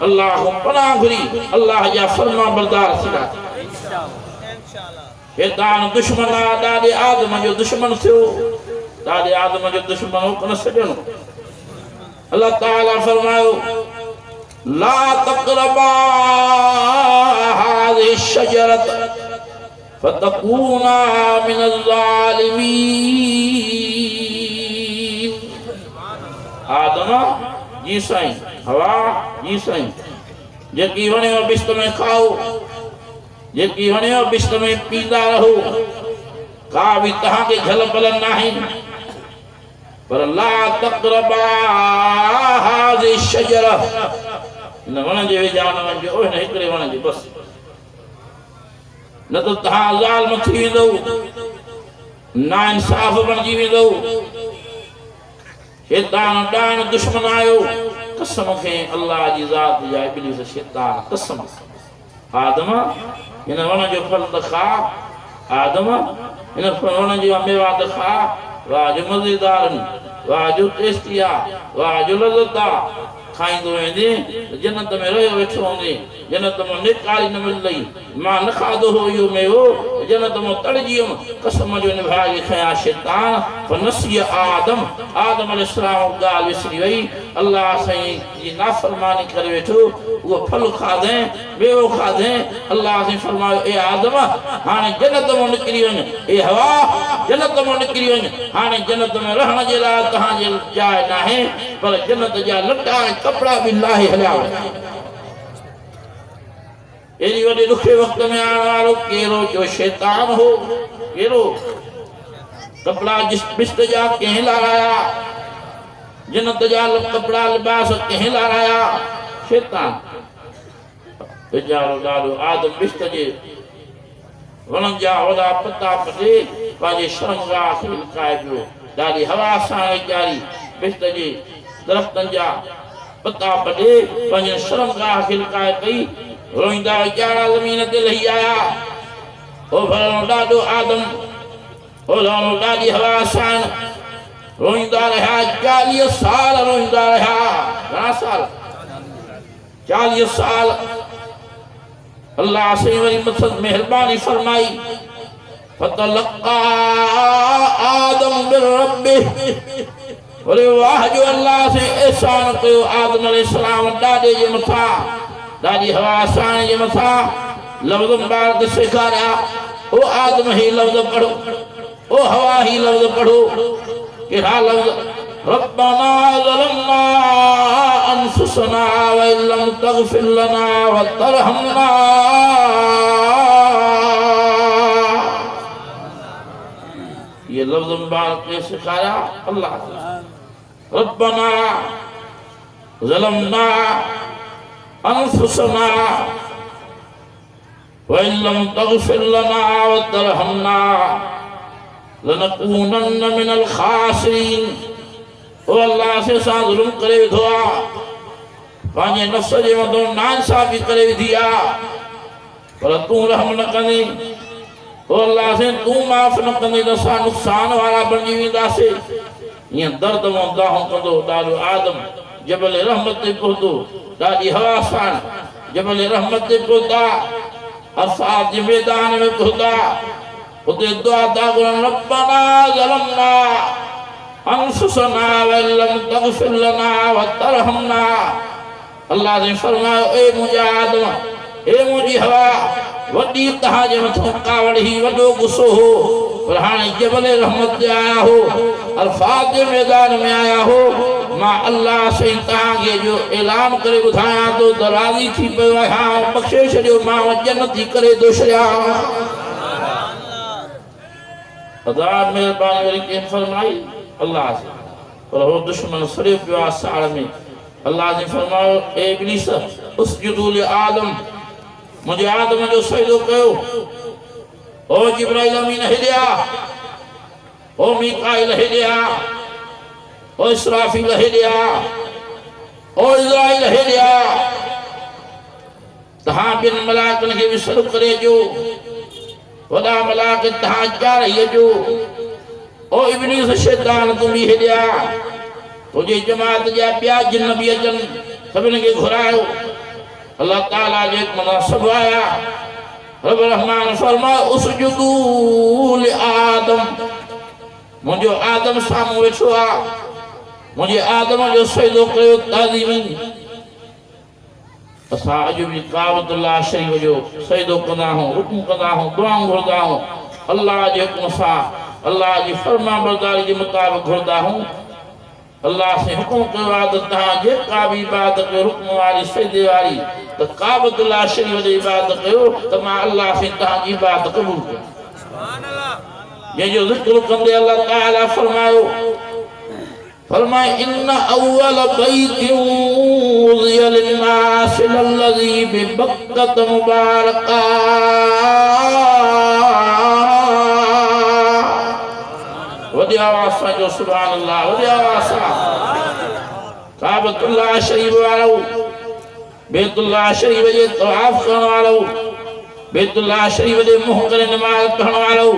अल्लाह खां पनाह घुरी अल्लाह जा फर्मा बरदार थिया शैतान दुश्मन आहे ॾाढे आदम जो दुश्मन थियो ॾाढे आदम जो दुश्मन हो कोन छॾियो अल्लाह ताला फरमायो ला तक़रबा हाज़िहि शजरत फतकूना मिनल ज़ालिमीन आदम जी साईं हवा जी साईं जेकी वणियो बिश्त में खाओ जेकी वणियो बिश्त में पींदा रहो का भी तव्हांखे झल पल नाहे पर ला तक़रबा हाज़िहि शजरह न वण जे वेझा न वञिजो हिन हिकिड़े वण जे बसि न त तव्हां ज़ालिम थी वेंदव नाइंसाफ़ बणिजी वेंदव शैतान ॾाण दुश्मन आयो कसम खे अल्लाह जी ज़ात जा इब्लीस शैतान कसम आदम हिन वण जो फल त खा आदम हिन वण जो मेवा त खा वाह जो मज़ेदार वाह जो टेस्टी आहे वाह जो लज़त आहे खाईंदो वेंदे जन्नत में रहियो वेठो हूंदे जन्नत में नेकारी न मिलंदई मां न खाधो हो इहो मेवो जन्नत में तड़जियम कसम जो निभाए खया शैतान फनसी आदम आदम अलैहिस्सलाम गाल विसरी वई अल्लाह सही जी नाफरमानी करे वेठो वो फल खादे बेओ खादे अल्लाह से फरमायो ए आदम हाने जन्नत में निकरी वन ए हवा जन्नत में निकरी वन हाने जन्नत में रहण जे ला तहां जे जाय ना है पर जन्नत जा लटा कपड़ा भी लाहे हला एरी वडे दुखे वक्त में आने वालो केरो जो शैतान हो केरो कपड़ा जिस बिस्त जा कहीं लाया जन्नत जा कपड़ा लिबास कहीं लाया शैतान बेचारो डालो आदम बिस्त जे वणन जा वडा पत्ता पटे पाजे शर्मगाह खे लिकाए पियो ॾाढी हवा सां जारी बिस्त जे दरख़्तन जा पत्ता पटे पंहिंजे शर्मगाह खे लिकाए कई रोईंदा वीचारा ज़मीन ते लही आया ओ भलो ॾाढो आदम ओ लालो ॾाढी हवा सां रोईंदा रहा 40 साल रोईंदा रहा घणा साल 40 साल अल्लाह से वरी मसद मेहरबानी फरमाई फतलक़ा आदम बिर रब्बिह वरी वाह जो अल्लाह से एहसान कयो आदम अलैहिस्सलाम ॾाढे जे मथां ॾाढी हवा सां जे मथां लफ़्ज़ मुबारक सेखारिया ओ आदम ही लफ़्ज़ पढ़ो ओ हवा ही लफ़्ज़ पढ़ो कहिड़ा लफ़्ज़ रब्बना ज़लमना अनफुसना व इल्लम तग़फिर लना व तरहमना ये लफ़्ज़ मुबारक ने सिखाया अल्लाह रब्बना ज़लमना अनफुसना व इल्लम तग़फिर लना व तरहमना लनकूनन्न मिनल खासिरीन ओ अल्लाह से सा जुल्म करे विधो पांजे नफ्स जे मथो नाइंसाफ़ी करे विधी पर तू रहम न कंदे ओ अल्लाह से तू माफ़ न कंदे त असां नुक़सान वारा बणिजी वेंदासीं ईअं दर्द मां दाहूं कंदो ॾाढो आदम जबल रहमत ते पहुतो ॾाढी हवा सां जबल रहमत ते पहुता अरफ़ात जे मैदान में पहुता उते दुआ था करण रब्बना ज़लमना अनफुसना व इल्लम तग़फिर लना व तरहमना अल्लाह ने फरमायो ए मुंहिंजा आदम ए मुंहिंजी हवा वॾी तहां जे मथां कावड़ ही वॾो गुस्सो हो पर हाणे जबल रहमत ते आया हो अरफ़ात जे मैदान में आया हो मां अल्लाह से तहांखे जो ऐलान करे ॿुधायां थो त राज़ी थी पियो आहियां बख़्शे छॾियो मां जन्नती करे थो छॾियां खुदा मेहरबानी वरी कंहिं फरमाई अल्लाह से पर वो दुश्मन सड़ियो पियो आहे साड़ में अल्लाह ने फरमायो ए इब्लीस उसजुदू लि आदम मुझे आदम जो सजदो कयो ओ जिब्राइल अमीन हिलिया ओ मीकाइल हिलिया ओ इसराफील हिलिया ओ इज़राइल हिलिया तहां बिन मलाकन खे विसर करे जो वॾा मलाक तहां चारईअ जो ओ इब्लीस शैतान तूं बि हिलिया तुंहिंजी जमात जा ॿिया जिन बि अचनि सभिनी खे घुरायो अल्लाह ताला जे मुनासिब आया रब रहमान फरमायो उसजुदू लि आदम मुंहिंजो आदम साम्हूं वेठो आहे मुझे आदम जो सजदो कयो ताज़ीमी असां अॼु बि काबतुल्लाह शरीफ़ जो सजदो कंदा आहियूं रुकू कंदा आहियूं दुआऊं घुरंदा आहियूं अल्लाह जे हुक्म सां अल्लाह जी फर्मा बरदारी जे मुताबिक़ घुरंदा आहियूं अल्लाह से हुक्म कयो आहे त तव्हां जेका बि इबादत कयो रुकन वारी सजदे वारी त काबतुल्लाह शरीफ़ जी इबादत कयो त मां अल्लाह से तव्हांजी इबादत क़बूल कयो जंहिंजो ज़िक्र कंदे अल्लाह ताला फरमायो फरमाए इन अव्वल बैतिन वुज़िया लिन्नास लल्लज़ी बिबक्कत मुबारका वॾी आवाज़ सां जो सुभान अल्लाह वॾी आवाज़ सां काबतुल्लाह शरीफ़ वारो बैतुल्लाह शरीफ़ जे तवाफ़ करण वारो बैतुल्लाह शरीफ़ जे मुंहुं करे नमाज़ पढ़ण वारो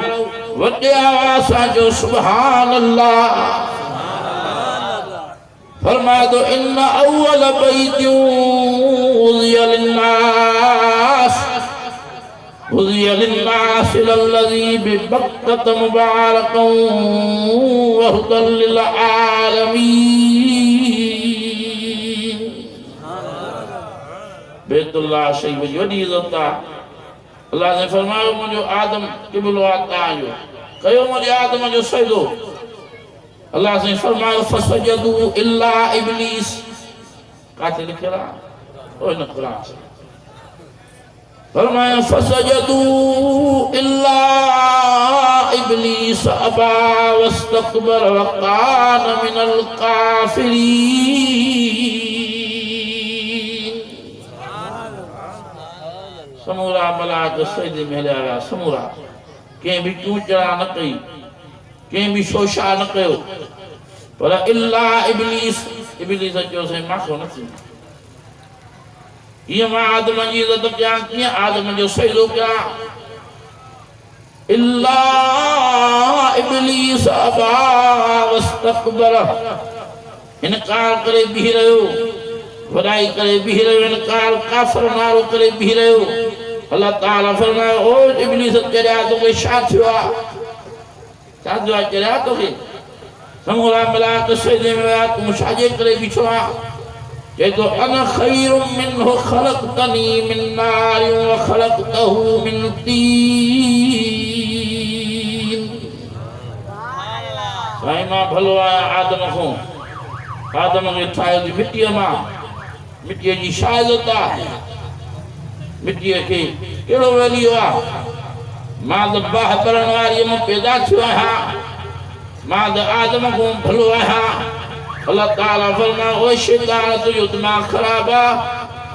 वॾी आवाज़ सां जो सुभान अल्लाह फरमाए तो इन अव्वल बैतिन वुज़िया लिन्नास المسجد الذي ببكة مباركا وهدى للعالمين بیت اللہ شریف جی وڈی عزت ہے اللہ نے فرمایا مجھے آدم قبل آتا ہے کہو مجھے آدم جو سجدو اللہ نے فرمایا فسجدوا الا ابلیس کہتے لکھے رہا اوہ نہ قرآن سے فرمایا فسجدوا الا ابلیس ابا واستكبر وكان من الكافرين سمورا ملاک سجدے میں لے آیا سمورا کہیں بھی کیوں چڑھا نہ کئی کہیں بھی شوشا نہ کہو پر الا ابلیس ابلیس جو سے ماکھو نہ تھی یہ ماں آدم جی عزت بیان کیا آدم جو سجدو کیا الا ابلیس ابا واستكبر انکار کرے بھی رہو وڈائی کرے بھی رہو انکار کافر نارو کرے بھی رہو اللہ تعالیٰ فرمائے او ابلیس چڑھیا تو کوئی شاہ ہوا چاہدوا چڑھیا تو کہ سمورا ملاک سجدے میں آیا تو مشاجے کرے بھی چھوا کہ تو انا خیر منہ خلقتنی من نار وخلقتہ من تین سائیں ماں بھلو آیا آدم کو آدم کے ٹھائے دی مٹی ماں مٹی جی شاید ہوتا مٹی کے کیڑو ویلی ہوا ماں دباہ برن واری ماں پیدا چھو ہے ماں آدم کو بھلو ہے اللہ تعالیٰ فرما او شیطان تجھو دماغ خرابا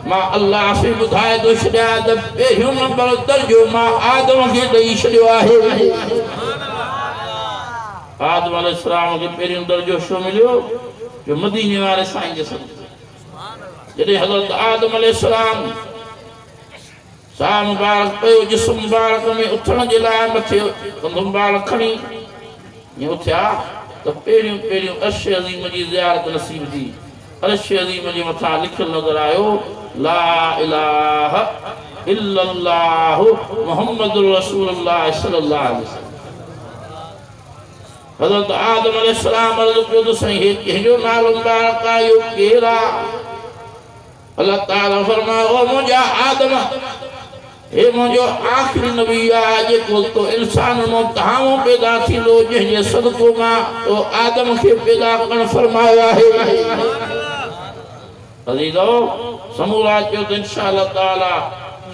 ماں اللہ سے بدھائے دو شدیا دب پہیوں نمبر درجو ماں آدم کے دئی شدیو آئے آدم علیہ السلام کے پہیوں درجو شو ملیو جو مدینے والے سائیں جیسا جنہیں حضرت آدم علیہ السلام سا مبارک پہیو جسم مبارک میں اتھن جلائے متھے کندھ مبارک کھنی یہ اتھیا تو پیریوں عرش عظیم جی زیارت نصیب دی عرش عظیم جی متھا لکھل نظر آئیو لا الہ الا اللہ محمد رسول اللہ صلی اللہ علیہ وسلم حضرت آدم علیہ السلام عرض کو تو صحیح کہ جو نال مبارک آئیو کیرا اللہ تعالیٰ فرمائے او مجھا آدم اے مجھو آخری نبی آجے کل تو انسان متحاموں پیدا تھی لو جہنجے صدقوں ماں تو آدم کے پیدا کن فرمایا ہے عزیزو سمورا جو تو انشاءاللہ تعالیٰ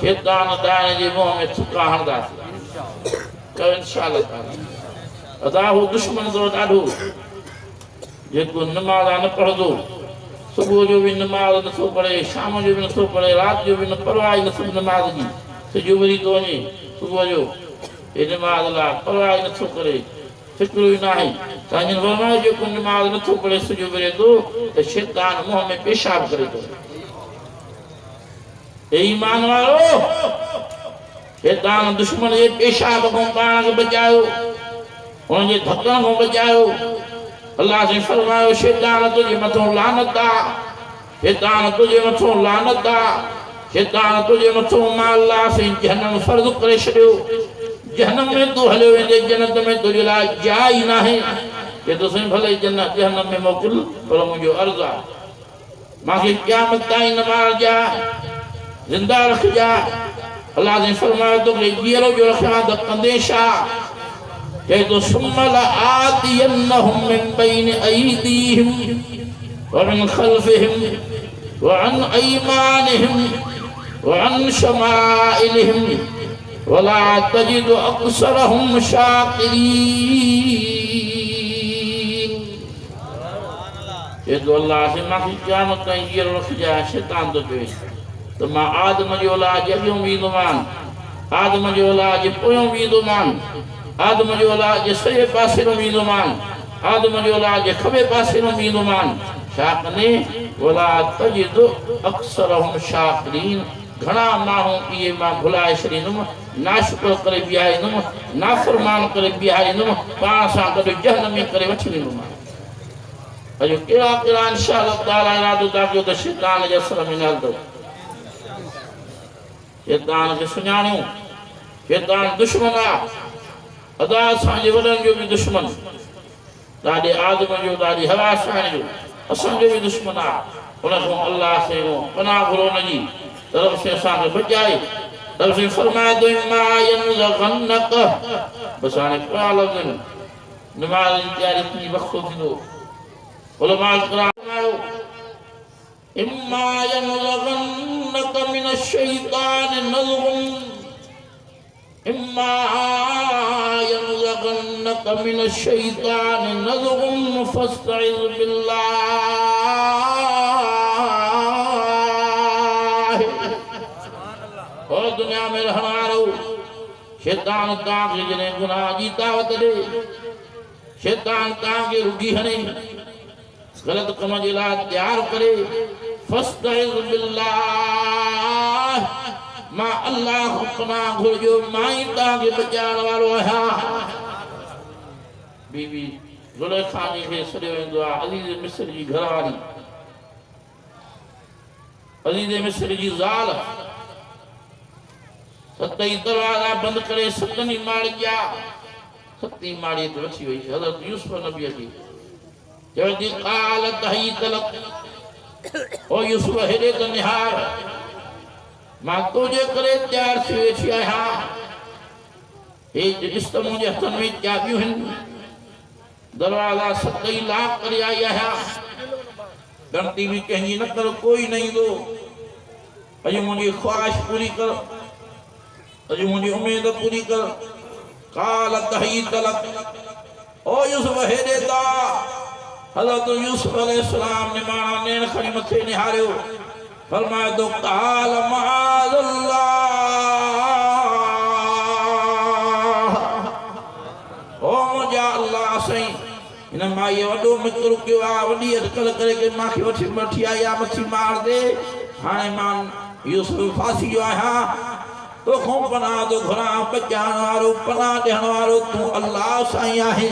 شیطان دائنے جی موہ میں تھکا ہندا تھی تو انشاءاللہ تعالیٰ اداہو دشمن دو ڈاڑھو جے کو نمازہ نہ پڑھ دو صبح جو بھی نماز نہ پڑھے شام جو بھی نہ پڑھے رات جو بھی نہ پروائی نہ نماز جی سجو بری تو ونے صبح جو یہ نماز اللہ پروائی نہ کرے فکر ہی نہ ہے تاں فرمایا جو کو نماز نہ پڑھے سجو بری تو شیطان منہ میں پیشاب کرے تو اے ایمان والو شیطان دشمن یہ پیشاب کو پاण کے بچاؤ ان جے دھکن کو بچاؤ اللہ سے فرمایا شیطان تجھے متھوں لعنت آ شیطان تجھے متھوں لعنت آ شیطان تجھے متھوں ماں اللہ سے جہنم فرض کرے چھڑیو جہنم میں تو ہلے ویندے جنت میں تجھے لا جائی نہ ہے کہ تو سن بھلے جنت جہنم میں موکل پر مجھے عرض آ ماں کی قیامت تائیں نہ مار جا زندہ رکھ جا اللہ نے فرمایا تو کہ جیرو جو رکھا دا قندیشا کہ تو ثم لآتینہم من بین ایدیہم ومن خلفہم وعن ایمانہم وعن شمائلہم ولا تجد اکثرہم شاکرین کہ تو اللہ سے ماں کی قیامت کا یہ رکھ جائے شیطان تو جو تو ماں آدم جو اولاد جگیوں ویندومان آدم جو اولاد پویوں ویندومان آدم جو اولاد سجے پاسے نو ویندومان آدم جو اولاد کھبے پاسے نو ویندومان شاکنے ولا تجد اکثرہم شاکرین گھنا ماہوں یہ ماں بھلائے شرینم ناشکر کرے بیائنم نافرمان کرے بیائنم پانساں کرے جہنمی کرے وچھنینم اجو کیڑا کیڑا انشاءاللہ تعالیٰ ارادو تاکیو تو شیطان جسر میں نال دو شیطان کے سنیانیوں शैतान दुश्मन आ अदा असांजे वॾनि जो बि दुश्मन ॾाढे आदम जो ॾाढी हवा साण जो असांजो बि दुश्मन आ उन खां अल्लाह से पनाह घुरो उनजी तरफ़ से असांखे बचाए रब से फरमाए तो इम्मा यनज़गन्नक बस हाणे क़ुरान लफ़्ज़नि नमाज़ जी तयारी थी वक़्तु थींदो उलमा क़ुरान फरमायो इम्मा यनज़गन्नक मिनश शैतान नज़गुन इम्मा यनज़गन्नक मिनश शैतान नज़गुन फस्तइज़ बिल्लाह और दुनिया में रहने वालो शैतान ताके जने गुनाह जी दावत दे शैतान ताके रुगी हने गलत कम जे लाइ तैयार करे फस्तइज़ बिल्लाह मां अल्लाह को पनाह घुरजो मां ही ताके बचाइण वारो आहियां बीबी ज़ुलेखा खे सॾियो वेंदो आहे अज़ीज़ मिस्र जी घरवारी अज़ीज़ मिस्र जी ज़ाल सतई दरवाजा बंद करे सतनी माड़ी जा सती माड़ी ते वठी वई हज़रत यूसुफ नबी खे चवंदी क़ालत ही तलक ओ यूसुफ हेॾे त निहार मां तुंहिंजे करे तयार थी वेठी आहियां हे ॾिस त मुंहिंजे हथनि में चाबियूं आहिनि दरवाजा सतई लाक करे आई आहियां गणती बि कंहिंजी न कर कोई न ईंदो अॼु मुंहिंजी ख़्वाहिश पूरी कर अॼु मुंहिंजी उमेद पूरी कर क़ालत ही तलक ओ यूसुफ हेॾे ता हज़रत यूसुफ अलैहिस्सलाम ने माना नेण खणी मथे निहारियो फरमाए तो काल माज़ल्लाह ओ मुंहिंजा अल्लाह साईं हिन माईअ वॾो मित्र कयो आहे वॾी अटकल करे के मूंखे वठी आई आहे मच्छी मार दे हाणे मां यूसुफ फासी वियो आहियां तोखां पनाह थो घुरां बचाइण वारो पनाह ॾियण वारो तूं अल्लाह साईं आहे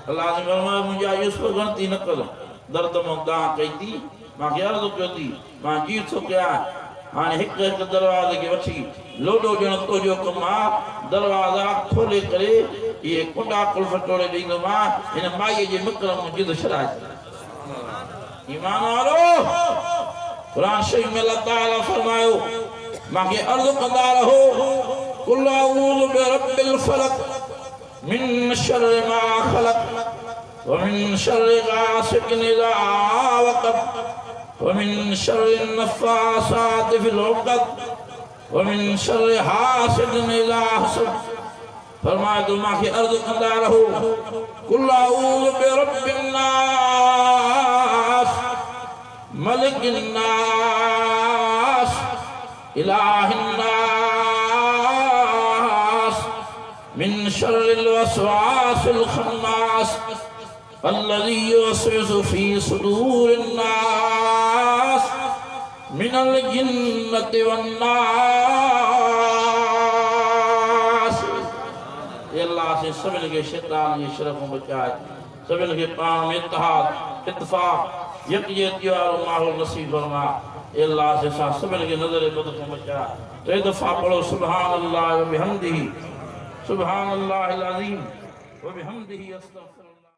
अल्लाह ने फरमायो मुंहिंजा यूसुफ गणती न कर दर्द मां दां कई थी मूंखे अर्ज़ु कयो थी मां जीउ थो कयां हाणे हिकु हिकु दरवाज़े खे वठी लोॾो ॾियण तुंहिंजो कमु आहे दरवाज़ा खोले करे इहे कुंडा कुल्फ टोड़े ॾींदोमांइ हिन माईअ जे मिक्र मां जिद छॾाए ईमान वारो क़ुरान शरीफ़ में अल्लाह ताला फरमायो मूंखे अर्ज़ु कंदा रहो कुल अऊज़ु बिरब्बिल फलक मिन शर्रि मा खलक वमिन शर्रि गासिकिन इज़ा वक़ब वमिन शर्रि नफ़्फ़ासाति फ़िल उक़द वमिन शर्रि हासिदिन इज़ा हसद फरमाए तो मूंखे अर्ज़ु कंदा रहो कुल अऊज़ु बिरब्बिन नास मलिकिन नास इलाहिन नास मिन शर्रिल वस्वासिल खन्नास الذي يوسوس في صدور الناس من الجنة والناس ये अल्लाह से सभी के शैतान ये शरफ बचाए सभी के पान में इत्तेहाद इत्तेफाक यकजहती वाला माहौल नसीब फरमा ये अल्लाह से सभी के नजर बद को बचाए तो एक दफा पढ़ो सुभान अल्लाह व बिहम्दिही सुभान अल्लाहिल अज़ीम व बिहम्दिही अस्तगफिर